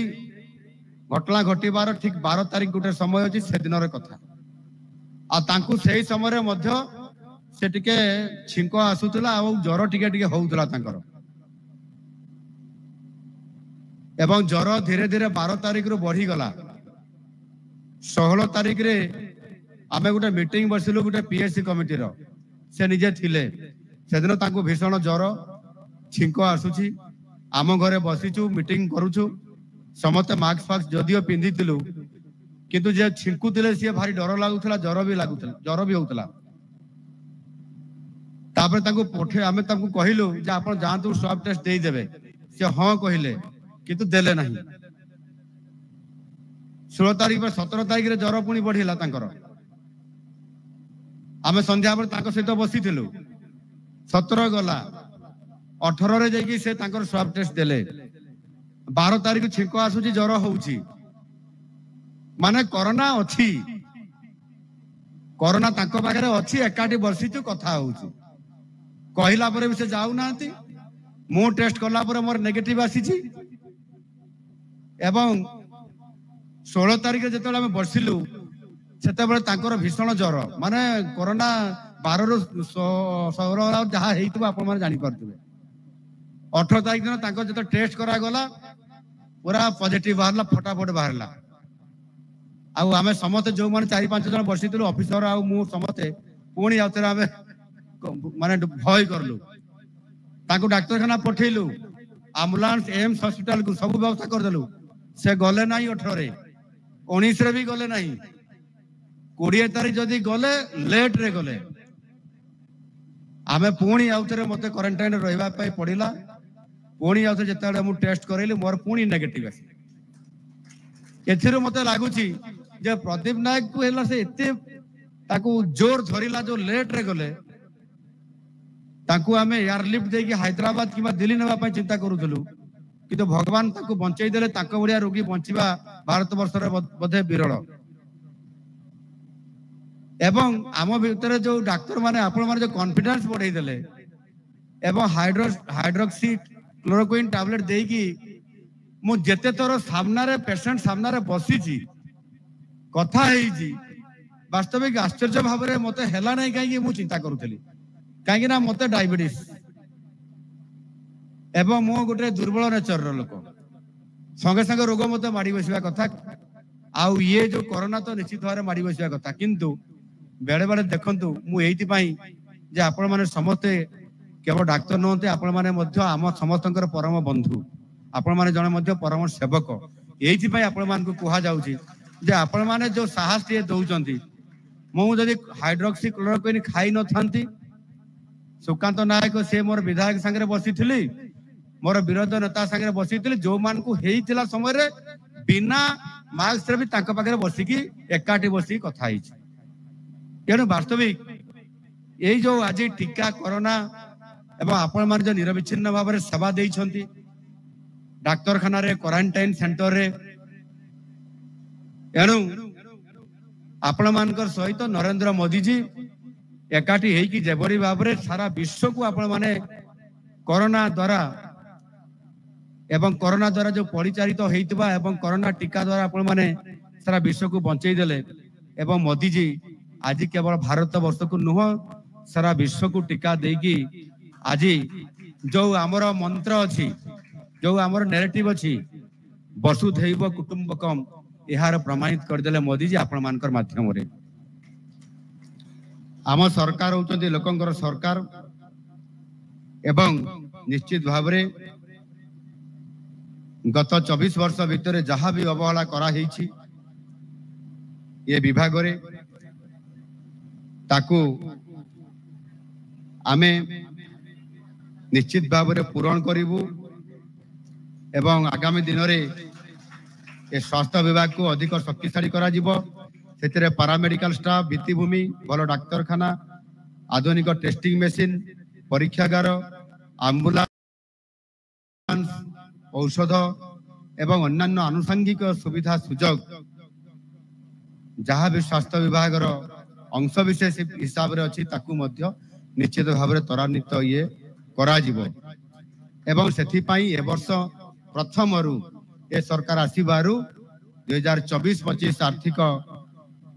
घटना घटिबार ठीक 12 तारीख गुटे समय होची से दिनर कथा आ तांकु सेही समय रे मध्य से टिके छिंको आसुतला आ ज्वर टिके टिके होउतला तांकर एवं ज्वर धीरे धीरे 12 तारीख रो बढ़ी गला 16 तारीख रे आमे गुटे मीटिंग बसिलु गुटे पीएससी कमिटी रो से निजे थिले सेदिन तांकु भीषण ज्वर छिंको आसुची आम घरे बसिचु मीटिंग करूछु समस्त मास्क फाक्स जदियो पिंधितिलु किंतु जे छिंकुतिले सी भारी डर लागुतला ज्वर भी होउतला तापर तांकु पठे आमे तांकु कहिलु जे आपण जांतु स्वाब टेस्ट देई देबे से हां कहिले किंतु देले नाही 16 तारीख पर 17 तारीख रे ज्वर पुनी बढ़िला तांकर आमे संध्या पर तांको सहित बसिथिलु 17 गला 18 रे जाई कि से तांकर स्वाब टेस्ट देले 12 तारीख छिंको आसुची ज्वर होउची माने कोरोना अछि कोरोना तांको पाखरे अछि एकाठी बसिचु कथा होउची कहिला पर भी से जाउ नांती मु टेस्ट करला पर मोर नेगेटिव आसीची एवं 16 तारीख जेतले हम बसिलु सेते बेले तांकर भीषण ज्वर माने कोरोना 12 रो 16 जहा हेइतबा आपण माने जानि परतबे 18 तारीख दिन तांको जते टेस्ट करा गला पूरा पॉजिटिव बाहरला फटाफट बाहरला आउ आमे समस्त जो माने 4-5 जन बसितलु ऑफिसर आउ मु समस्त पुणी आउतरा आमे माने भय करलु ताको डाक्तरखाना पठेलु एम्बुलेंस एम्स हॉस्पिटल को सब व्यवस्था कर देलु से गले नाही 18 रे 19 रे भी गले नाही 20 तारीख जदी गले लेट रे गले आमे पुणी आउतरे मते क्वारंटाइन रहबा पई पड़िला पुणी आउतरे जेताले मु टेस्ट करैली मोर पुणी नेगेटिव आसी एथिरो मते लागुची जे प्रदीप नायक को हेला से एते ताको जोर धरिला जो लेट रे गले ताकू आमे एयरलिफ्ट देकी हैदराबाद किबा दिल्ली नेबा पय चिंता करूथलु किंतु भगवान ताकू बंचै देले ताको बढिया रोगी बंचिबा भारत वर्ष रे बधे विरल एवं आम भितर जो डाक्टर माने आपण माने जो कॉन्फिडेंस बढ़ाई देले एवं हाइड्रोक्सी क्लोरोक्विन टैबलेट देकी मु जेते तोर सामना रे पेशेंट सामना रे बसी छी कथा हेई छी वास्तविक आश्चर्य भाव रे मते हेला नै काई मु चिंता करूथली काई ना मते डायबिटीज एवं मो गोटे दुर्बल नेचर रो लोक संगे संगे रोग मते माडी बसिबा कथा आउ ये जो कोरोना तो निश्चित भाव माडी बसिबा कथा किंतु बेले बेले देखंतु मु एइति पई जे आपण माने समस्त केवल डाक्तर नहते आपण माने मध्य आम समस्तंकर परम बंधु आपण माने जने मध्य परम सेवक एइति पई आपण मान को कुहा जाउची जे आपण माने जो साहस टे दउचंती मु जदी हाइड्रोक्सी क्लोरोक्विन खाई न थांती सुकांत नायक से मोर विधायक संगे बसिथिली मोर विरोधी नेता संगे बसिथिली जो मान को हेइतिला समय रे बिना मास्क रे भी तांका पाखरे बसिकी एकाठी बसी कथा हिची तेणु वास्तविक यही जो आज टीका कोरोना एवं आपण मान जो निरविच्छिन्न भाव में सेवा देइछंती डाक्तरखाना रे क्वारंटाइन सेंटर रे एणु आपण मानकर सहित नरेंद्र मोदी जी एकाठी हेकी जेबरी भाव में सारा विश्व को आपण माने कोरोना द्वारा जो परिचालित होइतबा एवं कोरोना टीका द्वारा आपण माने सारा विश्व को बंचै देले एवं मोदी जी आज केवल भारत वर्ष को नुह सारा विश्व को टीका देगी आज जो आमर मंत्र अच्छी जो आमर नैरेटिव अच्छी वसुधैव कुटुंबकम यार प्रमाणित करदेले मोदी जी आपण मानकर माध्यम रे आम सरकार होचंती लोकंकर सरकार एवं निश्चित भाव रे गत 24 वर्ष भितर जहाँ भी अवहेला करा हेछि ये विभाग रे ताकू आमे निश्चित भाव में पूरण करिवु एवं आगामी दिन रे ए स्वास्थ्य विभाग को अधिक शक्तिशाली करा जिवो सेतिरे पैरामेडिकल स्टाफ भित्तिभूमि भल डाक्तरखाना आधुनिक टेस्टिंग मेसिन परीक्षागार एम्बुलेंस औषध एवं अन्यान्य आनुषंगिक सुविधा सुजोग जहाँ भी स्वास्थ्य विभाग अंश विशेष हिसाब रे अछि ताकू मध्य निश्चित भाव में त्वरान्वित ये करा जिवो एवं सेथि पई ए वर्ष प्रथम रु ए सरकार आसीबारु 2024-25 आर्थिक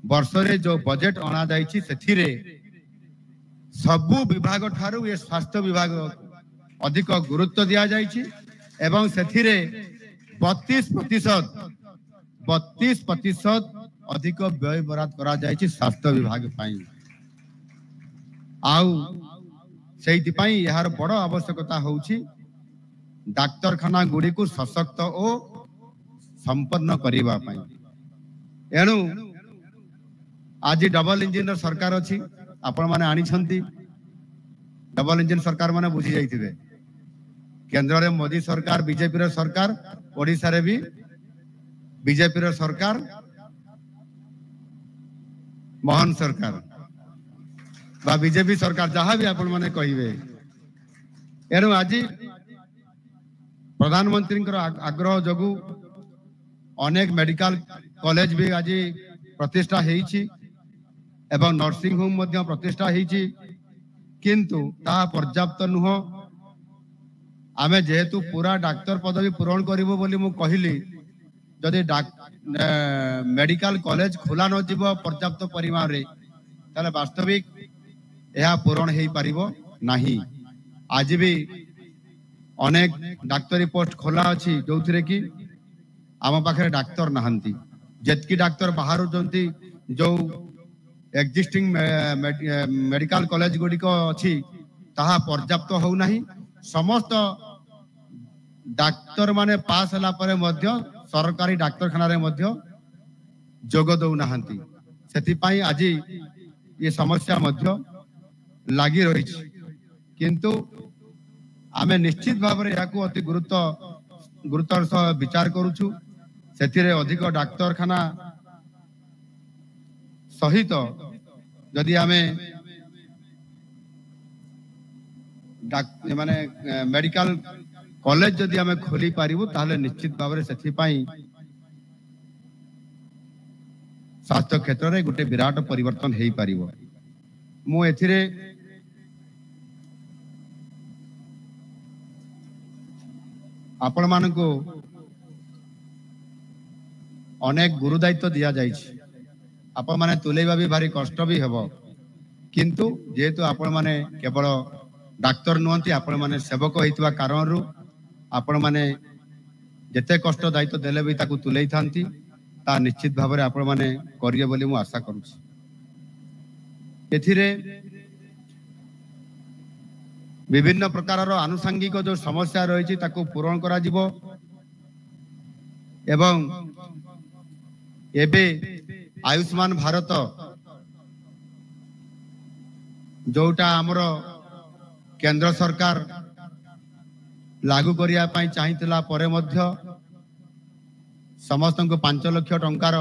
वर्ष रे जो बजेट अना जाइछि सेथि रे सबु विभाग ठारू ये स्वास्थ्य विभाग अधिक गुरुत्व दिया जाइछि एवं सेथि रे 32% अधिक व्यय बराद करा जाइछि स्वास्थ्य विभाग पाई आउ सेति पाई यार बड़ आवश्यकता होउछि डाक्तरखाना गुडी को सशक्त ओ संपन्न करिबा पाई एणु आज डबल इंजिन सरकार अछि आपण माने आनी छंती डबल इंजिन सरकार माने बुझी जाइथिबे केंद्र रे मोदी सरकार बीजेपी रे सरकार ओडिसा रे भी बीजेपी रे सरकार महान सरकार बा बीजेपी सरकार जहाँ भी आपण माने कहिबे एणु आज प्रधानमंत्री आग्रह जगु अनेक मेडिकल कॉलेज भी आज प्रतिष्ठा हेइछि एवं नर्सिंग होम मध्य प्रतिष्ठा हेइछि किंतु ता पर्याप्त नुह आमे जेहेतु पूरा डाक्तर पदवी पूरण करिवो बोली मु कहिली जदि मेडिकल कॉलेज खोला न जीव पर्याप्त परिमाण रे ताले वास्तविक यह पूरण हेई पारिबो नाही आज भी अनेक डाक्तरी पोस्ट खोला अछि जोथिरे कि आम पाखे डाक्तर नहांती जेतकी डाक्तर बाहर जंती जो एक्जिस्टिंग मेडिकल कॉलेज गुडी को अछि ताहा पर्याप्त हो नाही समस्त डाक्तर माने पास हला परे मध्य सरकारी डाक्तरखाना रे मध्य जोग दउ नहांती सेति पई आज ये समस्या मध्य लागी रही किंतु आमे निश्चित भाव में याकू अति गुरुत्वर सह विचार करूछु सेतिरे अधिक डाक्तरखाना सहित जदि आमे माने मेडिकल कॉलेज जदि आम खोली पारिबु ताहले निश्चित भाव में से स्वास्थ्य क्षेत्र में गोटे विराट परिवर्तन हो पारिबो। मु एथिरे आपण मानकु अनेक गुरु दायित्व दिया जाइछि। आपण माने तुलेबा भी भारी कष्ट भी हेबो, किंतु जेहेतु आपण माने केवल डाक्तर नुहंती, आपण माने सेवक होइतबा कारणरू आपण माने जेते कष्ट दायित्व देले भी ताकू तुलेई थांती, ता निश्चित भाव में आपण माने करिए बोली मु आशा करूछि। एथिरे विभिन्न प्रकार आनुषंगिक जो समस्या रही ताकू पूरण करा जिवो एवं एबे आयुष्मान भारत जोटा आमर केंद्र सरकार लागू करिया पई चाहितला परे मध्य समस्त को 5 लाख टंकार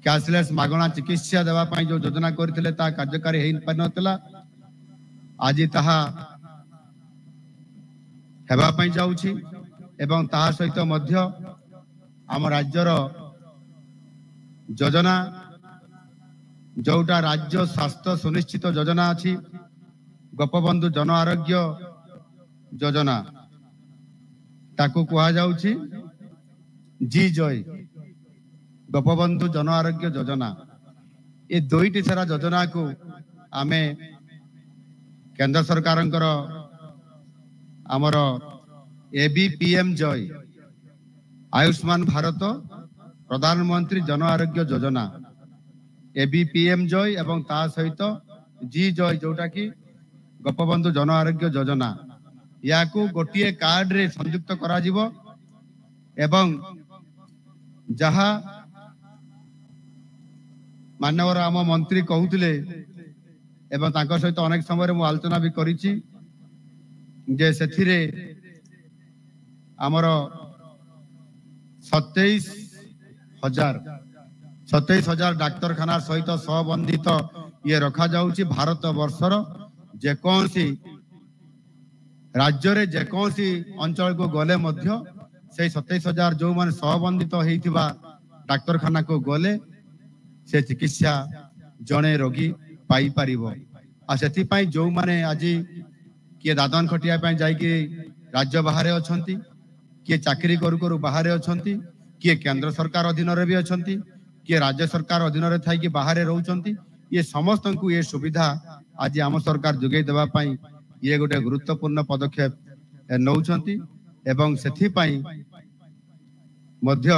कैशलेस मागणा चिकित्सा देवा पई जो योजना करथिले ता कार्यकारी हेइ पानतला। आज ताहा हेबा पई जाउछि एवं ताहा सहित मध्य आम राज्यर योजना जोटा राज्य स्वास्थ्य सुनिश्चित योजना अछि गोपबंधु जन आरोग्य योजना ताकू कहा जाउछि जी जय गोपबंधु जन आरोग्य योजना। ये दुईटी सारा योजना को आमे केंद्र सरकार आमर एबीपीएम जय आयुष्मान भारत प्रधानमंत्री जन आरोग्य योजना एबीपीएम जय एवं ता सहित जी जय जोटा कि गोपबंधु जन आरोग्य योजना या गोटे कार्ड रे संयुक्त करा जिवो एवं जहा मानवर आम मंत्री कहूतिले एवं तांको सहित अनेक समय मु आलोचना भी करिछि जे सेथिरे आमर 27,000 डाक्तरखाना सहित सबंधित ये रखा जाउछि। भारत वर्षर जेकोसी राज्य रे जेकोसी अंचल को गले मध्य से 27,000 जो माने सबंधित हेइथिबा डाक्तरखाना को गले से चिकित्सा जणे रोगी पाई पारिबो। आ सेति पई जो माने आज किए दादन खटिया पई जाई कि राज्य बाहर अछंती, किए चाकरी करू करू बाहर अछंती, किए केंद्र सरकार अधीन रे भी अछंती, किए राज्य सरकार अधीन रे थाई कि बाहर रहउछंती। ये समस्त को ये सुविधा आज आम सरकार जोगै देबा पई ये गोटे गुरुत्वपूर्ण पदक्षेप नौछंती एवं सेथि पई मध्य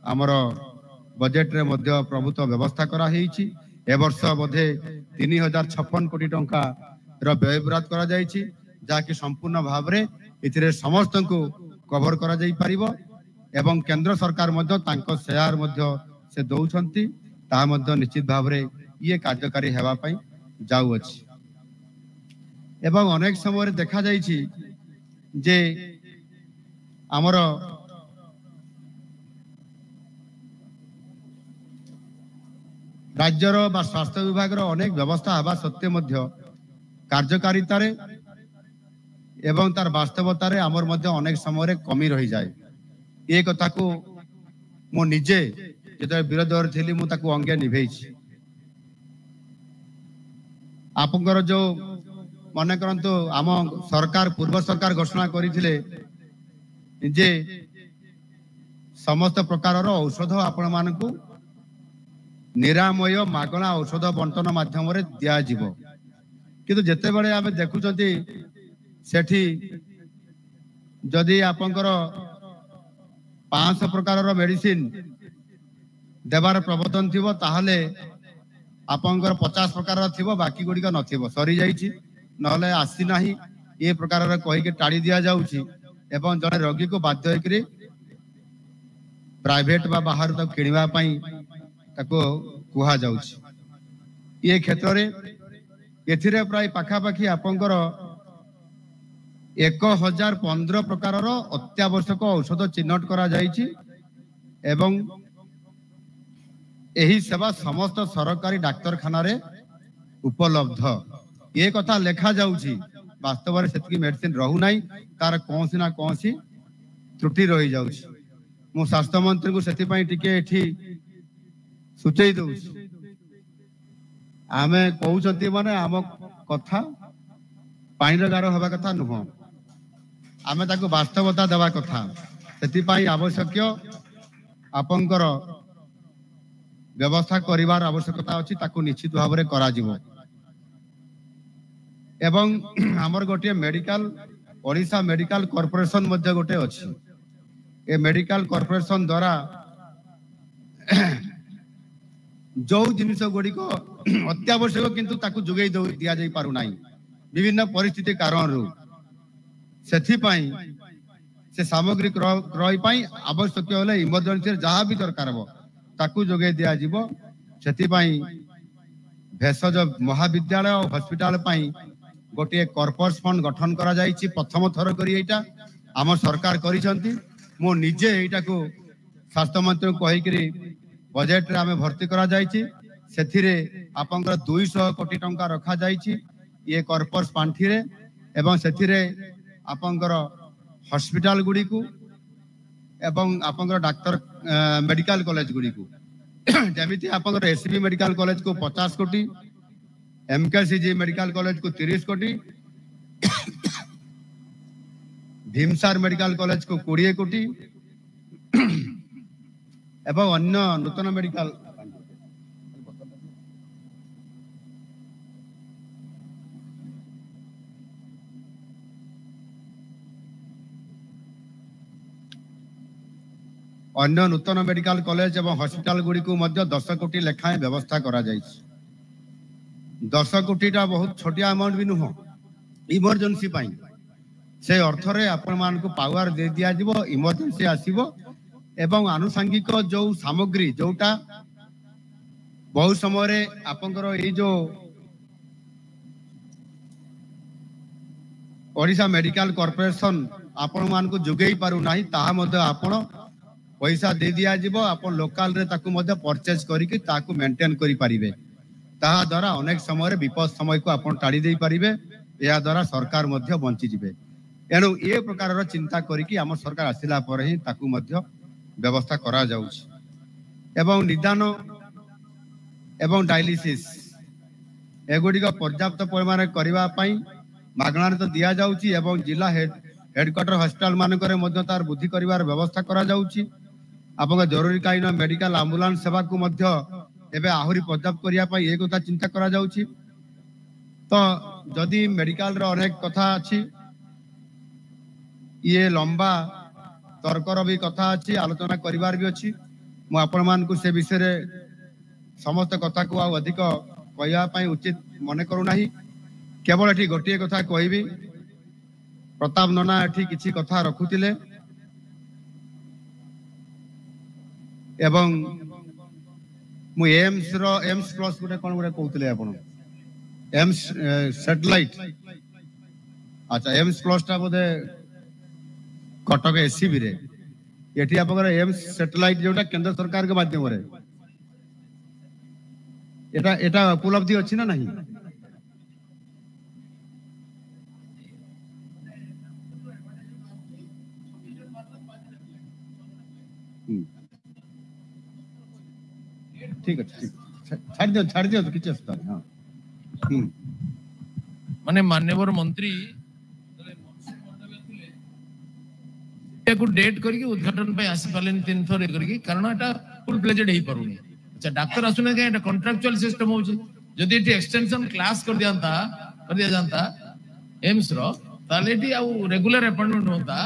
आमर बजेट रे मध्य प्रभुत्व व्यवस्था करा हेइछि। ए वर्ष बोधे 3056 कोटी टंका रो व्यय बराद करा जाइछि, जाकि संपूर्ण भाव रे इथिरे समस्त को कवर करा जाई परिबो एवं केंद्र सरकार मध्य तांको शेयर मध्य से दउछंती ता मध्य निश्चित भाव रे ये कार्यकारी हेबा पई जाउ अछि। एवं अनेक समय देखा जाइछि जे आमर राज्यर बा स्वास्थ्य विभाग अनेक व्यवस्था हवा सत्य मध्य कार्यकारिता रे एवं तार वास्तवता रे आमर मध्य अनेक समय कमी रही जाए। ये कथा को मो निजे जेते विरोध थिली मु ताकू अंगे निभेछि। आपनकर जो मन करंतु आम सरकार पूर्व सरकार घोषणा करिथिले जे समस्त प्रकार औषध आपण मानकू निरामय मागणा औषध बंटन माध्यम रे दिया जिवो, किंतु जेते बळे आमे देखुचंती सेठी जदि आपनकर 500 प्रकार मेडिसिन देवार प्रवर्तन थिबो ताहले आपनकर 50 प्रकार थिबो, बाकी गुडी का नथिबो, सरी जाईछि नहले आसी नाही। ये प्रकार कहि के टाड़ी दिया जाउछि एवं जने रोगी को बाध्य होकरी प्राइवेट बा बाहर तक किनिबा पई ताको कुहा जाउछि। ये क्षेत्र रे एथिरे प्राय पाखापाखी आपनकर 1015 प्रकार अत्यावश्यक औषध चिन्हट करा जाइछि एवं एही सेवा समस्त सरकारी डाक्तरखाना रे उपलब्ध। ये कथा लेखा जाउछि वास्तव रे सेतकी मेडिसिन रहू नाही तार कोनसी ना कोनसी त्रुटि रही जाउछि मु स्वास्थ्य मंत्री को सेति पई टिके एठी सुचेई दउछि आमे कहउछंती माने आम कथा पाइर गार हवा कथा नुह आमे ताको वास्तवता देवा कथा सेति पई आवश्यक आपनकर व्यवस्था करिवार आवश्यकता अछि ताको निश्चित भाव रे करा जिवो एवं हमर गोटे मेडिकल ओडिशा मेडिकल कॉर्पोरेशन मध्य गोटे अछि ए मेडिकल कॉर्पोरेशन द्वारा जो जिनिस गुड़ी को अत्यावश्यक किंतु ताकू जुगै दिया जाई पारु नाही विभिन्न परिस्थिति कारण सेथि पई से सामग्री क्रय पई आवश्यक होले इमरजेंसी जहां भी दरकार हो ताकू जुगै दिया जिवो सेथि पई भेषज महाविद्यालय और हॉस्पिटल पई गोटे कॉर्पोरेट फंड गठन करा जायछि प्रथम थर करी एटा आम सरकार करिसंती मो निजे एटा को स्वास्थ्य मंत्री को कहि करी बजेट रे आमे भर्ती करा जायछि सेथिरे आपनकर 200 कोटी टंका रखा जायछि ये कॉर्पोरेट पांठी रे एवं सेथिरे आपनकर हॉस्पिटल गुडी को एवं आपनकर डॉक्टर मेडिकल कॉलेज गुडी को जेमिति आपनकर एसबी मेडिकल कॉलेज को 50 कोटी एमकेसीजी मेडिकल कॉलेज को 30 कोटी भीमसार मेडिकल कॉलेज को 20 कोटी एवं अन्य नूतन मेडिकल अन्य नूतन मेडिकल कॉलेज एवं हॉस्पिटल गुडी को मध्य 10 कोटी लेखाएं व्यवस्था करा जायछि 10 कोटी टा बहुत छोटिया अमाउंट भी नुह इमरजेंसी पाई से अर्थ रे आपण मान को पावर दे दिया जिवो इमरजेंसी आसीबो एवं आनुषंगिक जो सामग्री जोटा बहुत समय रे आपनकर ए जो ओडिशा मेडिकल कॉर्पोरेशन आपण मान को जुगेई पारु नाही ताहा मध्ये आपण पैसा दे दिया जिवो आपण लोकल रे ताकू मध्ये परचेज करिकि ताकू मेंटेन करि परिबे ताहा द्वारा अनेक समय रे विपद समय को आपण टाड़ी देई परिबे या द्वारा सरकार मध्ये बंची जिबे एनु ए प्रकार रो चिंता करिकि हम सरकार आसिला पर ही ताकू मध्ये व्यवस्था करा जाउछ एवं निदान एवं डायलिसिस एगुडी को पर्याप्त परिमाण करबा पई मागणा तो दिया जाउची एवं जिला हेडक्वार्टर हॉस्पिटल मान करे मध्ये तार बुद्धि करिवार व्यवस्था करा जाउची आपन जरूरीकालीन मेडिकल एम्बुलेंस सेवा को मध्ये एबे आहुरी पर्याप्त करिया पई ए कथा चिंता करा जाउची तो जदि मेडिकल रो अनेक कथा अछि ये लंबा तर्कर भी कथा अछि आलोचना करिवार भी अछि मु आपण मान को से विषय रे समस्त कथा को अधिक कहया पई उचित मने करू नाही केवल एठी गोटिए कथा कहबी प्रताप नना एठी किछि कथा रखुतिले एवं मु एम्स प्लस गुटे कोन गुटे कहउतिले आपण एम्स सैटेलाइट अच्छा एम्स प्लस ता बोधे कटक एसीबी रे एठी आपकर एम्स सैटेलाइट जोटा केंद्र सरकार के माध्यम रे एटा उपलब्धि अछि ना नहीं ठीक है छाड़ दियो तो किछ असता हां माने माननीय मंत्री को डेट करके उद्घाटन पे आसी पालेन 3 थर करके कारण एटा फुल प्लेजेड हे परुनी अच्छा डॉक्टर आसुने के एटा कॉन्ट्रैक्चुअल सिस्टम होची जदि एटी एक्सटेंशन क्लास कर दिया जानता एम्स रो ताले एटी आ रेगुलर अपॉइंटमेंट होता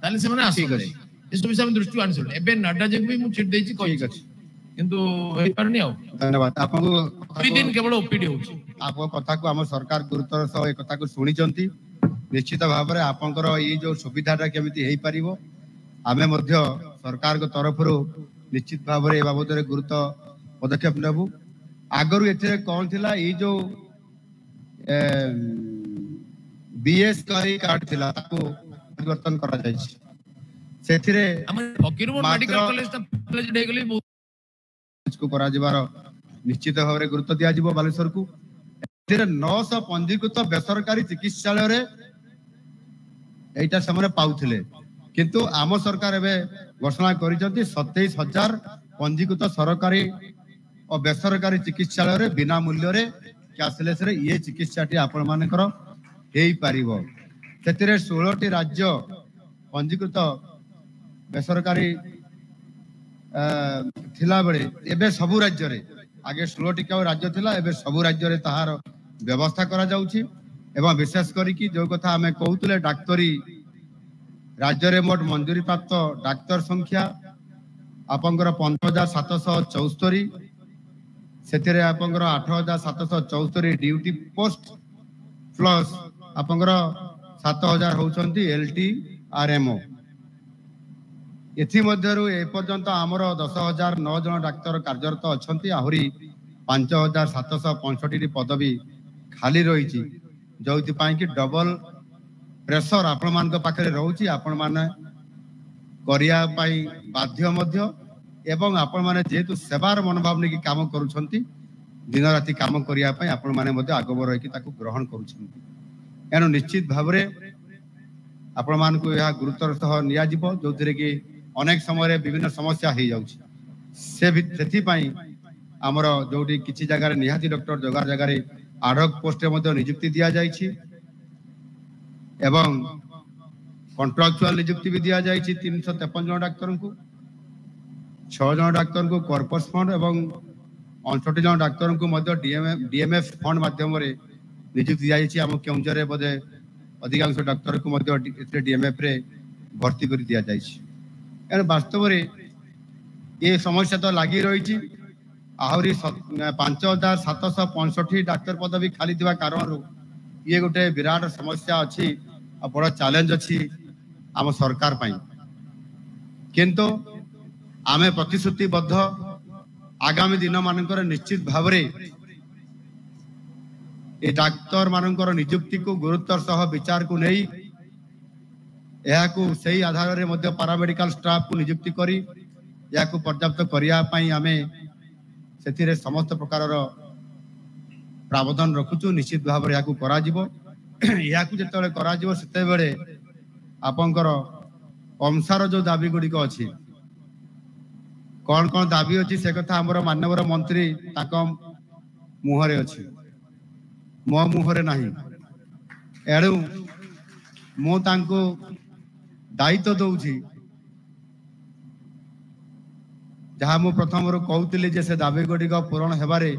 ताले से माने आसी इस विषय में दृष्टि आनसो एबे नाडा जग भी मु छिट देछि कहि गछि किंतु हे परनी आ धन्यवाद आपको दुई दिन केवल ओपीडी होची आपको कथा को हम सरकार गुरुतर सह ए कथा को सुनी चंती निश्चित भाव रे आपनकर ई जो सुविधाटा केमिति हेई परिबो आमे मध्य सरकार को तरफ रो निश्चित भाव रे बाबत रे गुरुत्व पदक्षेप नेबु आगरु एथे कोन थिला ई जो बीएस कार्ड थिला ताको परिवर्तन करा जाय छी सेथिरे हम फकीरपुर मेडिकल कॉलेज ता प्लेज डे गली को करा जिबार निश्चित भाव रे गुरुत्व दिया जिवो बालेश्वर को 900 पंजीकृत बेसरकारी चिकित्सालय एटा से पाउथिले किंतु आम सरकार एबे घोषणा करिसंती 27,000 पंजीकृत सरकारी और बेसरकारी चिकित्सालय बिना मूल्य रे कैशलेस रे ये चिकित्साटी आपण मानकर हेई पारिबो। सेतिरे 16टी राज्य पंजीकृत बेसरकारी थिला बेले एबे सबु राज्य रे आगे 16टी का राज्य थिला एबे सबु राज्य रे ताहार व्यवस्था करा जाउची एवं विशेष करी कि जो कथा हमें कहउतले डाक्टरी राज्य रे मोट मंजूरी प्राप्त डाक्टर संख्या आपंकर 5,774 सेतिरे आपंकर 8,774 ड्यूटी पोस्ट प्लस आपंकर 7,000 होउछंती एलटी आरएमओ। एथि मध्यरु ए पर्यंत हमर 10,009 जन डाक्टर कार्यरत अछंती आहुरी 5,765 पदवी खाली रही जो कि डबल प्रेशर आपण मान पाखे रोची आपण माने करिया पाई बाध्य मध्य एवं आपण माने जेतु सेवार मनोभाव ने काम करूछंती दिन राति काम करिया पाई आपण माने मध्य आगबर रही ताकू ग्रहण करूछंती एनु निश्चित भाव रे आपण मान को यह गुरुतर सह निया जिवो जोथिरे कि अनेक समय विभिन्न समस्या हो जाउछि सेथि पई हमर जोटी किछि जगह निहाती डॉक्टर जगह जगह आडक पोस्ट मध्ये नियुक्ति दिया जाइछि एवं कॉन्ट्रैक्चुअल नियुक्ति भी दिया जाइछि 353 जन डाक्टर को 6 जन डाक्टर को कॉर्पस फंड एवं 59 जन डाक्टर को मध्ये डीएमएफ फंड माध्यम रे नियुक्ति दिया जाइछि। हम केउंझर रे बदे अधिकांश डाक्टर को मध्ये डीएमएफ रे भर्ती कर दिया जाइछि। एन वास्तव रे ये समस्या तो लगी रही आहरी 5,765 डाक्तर पदवी खाली थिबा कारण ये गोटे विराट समस्या अच्छी और बड़ा चैलेंज अच्छी आम सरकार पाई किंतु आमे प्रतिश्रुतिबद्ध आगामी दिन मानकर निश्चित भाव रे ए डाक्तर मानकर नियुक्ति को गुरुत्वर सह विचार को नहीं याकू सही आधार रे मध्य पैरामेडिकल स्टाफ को नियुक्ति करी याकू पर्याप्त करिया पई आमे सेथिरे समस्त प्रकार प्रावधान रखुचु। निश्चित भाव रे याकू करा जिवो याकू जेतले करा जिवो सेते बेले आपनकर अंसार जो दाबी गुडी को अछि कौन दाबी अछि से कथा हमर माननीय मंत्री ताको मुहरे अछि मो मुहरे नाही एडू मो तांको दायित्व दौची जहाँ मु प्रथम कहूली जे से दाबी गुड़िक पूरण हेबारे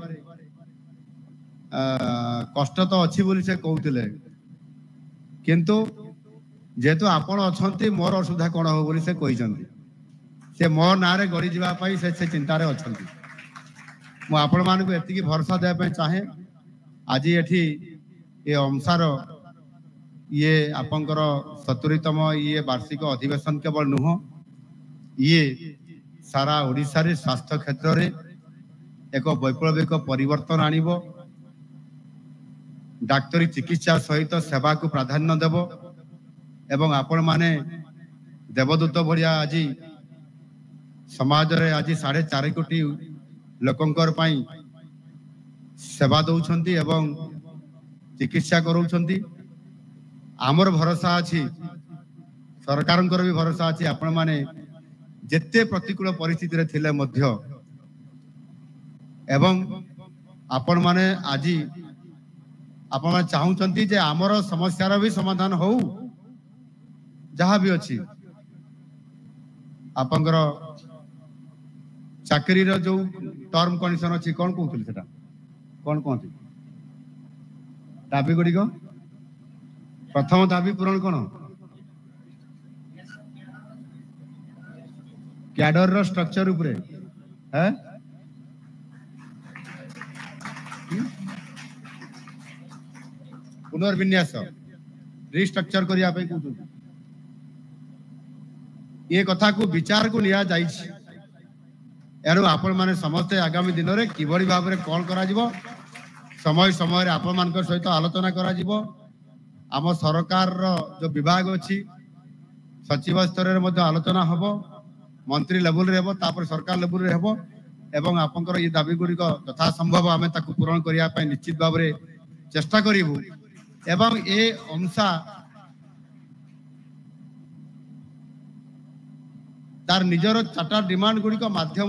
कष्ट तो अच्छी बोली से कहते किंतु जेहेतु आपण अच्छी मोर असुविधा कौन हो बोली से कहते से मो ना रे गड़ी जावाई से चिंतार अच्छा मु आपण मानक एति भरोसा देवाई चाहे आज एठी ये अंसार ये आपंकर 70तम ये वार्षिक अधिवेशन केवल नुह ये सारा ओडिशा रे स्वास्थ्य क्षेत्र रे एक वैप्लविक परिवर्तन आनिबो डाक्तरी चिकित्सा सहित सेवा को प्राधान्य देव एवं आपण माने देवदूत भलिया आज समाज रे आज 4.5 कोटी लोकंकर पई सेवा दउछंती एवं चिकित्सा करूछंती। आमर भरोसा अछि सरकारंकर भी भरोसा अछि आपण माने जेते प्रतिकूल परिस्थिति रे थिले मध्य एवं आपण माने आजी आपण माने चाहुचंती जे आमर समस्यार भी समाधान हो जहाँ भी अछि आपनकर चाकरी रो जो टर्म कंडीशन अछि कोन कहउथि सेटा कोन कहउथि दाबी गुडी को प्रथम दाबी पूरण कोन कैडर रो स्ट्रक्चर उपरे है पुनर्विन्यास रिस्ट्रक्चर करिया पे कहउथि ये कथा को विचार को लिया जाइछि एनु आपण माने समस्त आगामी दिन रे किबड़ी भाव रे कॉल करा जिवो समय समय रे आपण मानकर सहित आलोचना करा जिवो आम सरकार रो जो विभाग अछि सचिव स्तर रे मध्ये आलोचना हबो मंत्री लेवल रे हबो तापर सरकार लेवल रे हबो एवं आपनकर ये दाबी गुडी को तथा संभव आमे ताकू पूरण करिया पय निश्चित भाव रे चेष्टा करिबु एवं ए अंशा तार निजर चार्टर डिमांड गुड़ी माध्यम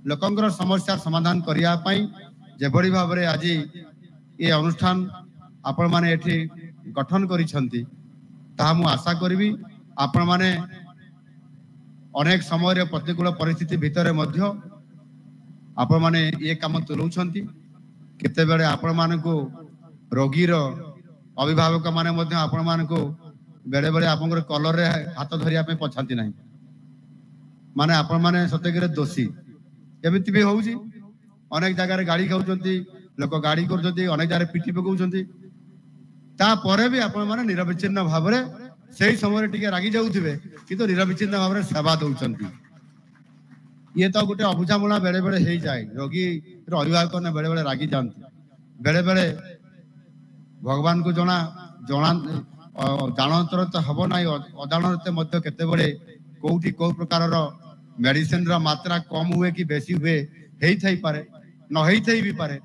लोकंकर समस्या समाधान करने जेभली भाव में आज ये अनुष्ठान आपण माने एठी गठन करिसंती ता मु आशा करी आपण माने अनेक समय प्रतिकूल परिस्थिति भितर मध्य आपण माने ये काम तुलाउछंती केते बेले आपण मानको रोगीर अभिभावक माने मध्य आपण मानको बेले बेले आपनकर कलर रे हाथ धरिया पे पछांती नाही माने आपण माने सत्यगिरे दोषी एमिति भी होउची अनेक जगह गाड़ी खाउछंती लोक गाड़ी करछंती अनेक जगह पिटी पकाउछंती ता परे भी आपण माने निरविच्छिन्न भाव रे सेही समय टिके रागी जाउथिबे किंतु निरविच्छिन्न भाव रे सेवा दउछंती ये तो गोटे अबुझामुला बेले बेले हे जाए रोगी अभिभावक ने बेले बेले रागी जाती बेले बेले भगवान को जना जना जानतर तो हम ना अजाणते मध्य केते बड़े कोठी को प्रकार मेडिसिन रा मात्रा कम हुए कि बेसी हुए हेई थाई पारे न हेई थाई भी पारे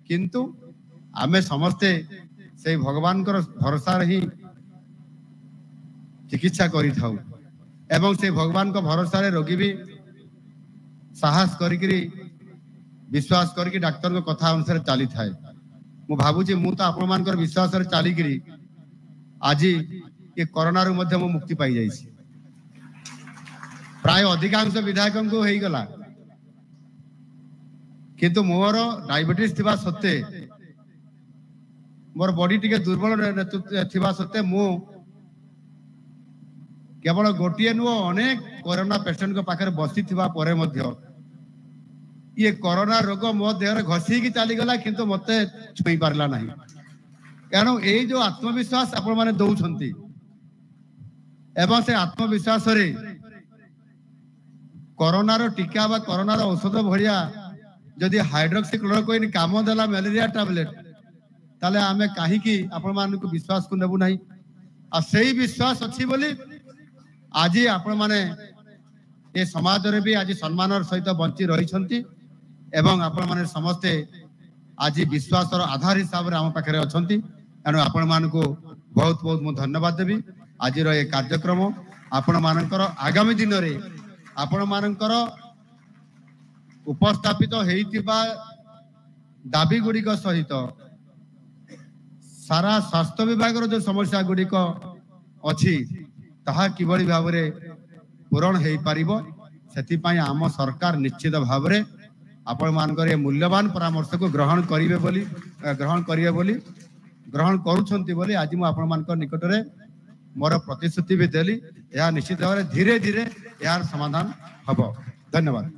किंतु आमे समस्ते से भगवान कर भरोसा ही चिकित्सा करी थाउ एवं से भगवान को भरोसा रे रोगी भी साहस करी विश्वास करके डाक्तर को कथा अनुसार चली थाए मु भाबुची मु तो आपण मानकर विश्वास रे चली करी आज ये कोरोना रू मध्य मुक्ति पाई जाइछि प्राय अधिकांश विधायक को हेई गला किंतु मोर डायबिटीज थिबा सत्ते मोर बॉडी टिके दुर्बल थिबा सत्ते मु केवल गोटे नुह अनेक कोरोना पेशेंट को पाखे बसी थिबा परे मध्य ये कोरोना रोग मो देह घसी की चली गला किंतु मते छुई पारला नहीं कारण ये जो आत्मविश्वास आपण माने दउछंती एवं से आत्मविश्वास रे कोरोना रो टीका बा कोरोना रो औषध भलिया जदि हाइड्रोक्सीक्लोरोक्विन काम देला मलेरिया टैबलेट ताले आमे काहे की आपण मान को विश्वास को नेबु नहीं आ सेही विश्वास अछि बोली आज आपण माने ये समाज रे भी आज सम्मान सहित बंची रही एवं आपण माने समस्ते आज विश्वास आधार हिसाब से आम पाखे अच्छी एणु आपण मान को बहुत बहुत मु धन्यवाद देवी आज ये कार्यक्रम आपण मानकर आगामी दिन रे आपण मानकर उपस्थापित होइतिबा दाबी गुड़िक सहित सारा स्वास्थ्य विभाग जो समस्या गुड़िक अच्छी ताहा किबळी भाव रे पूरण हेई पारिबो सेति आम सरकार निश्चित भाव रे आपण मानकर ये मूल्यवान परामर्श को ग्रहण करिवे ग्रहण करूछंती बोली आज मु आपण मानकर निकट रे मोर प्रतिश्रुति भी देली या निश्चित भाव रे धीरे धीरे यार समाधान हबो धन्यवाद।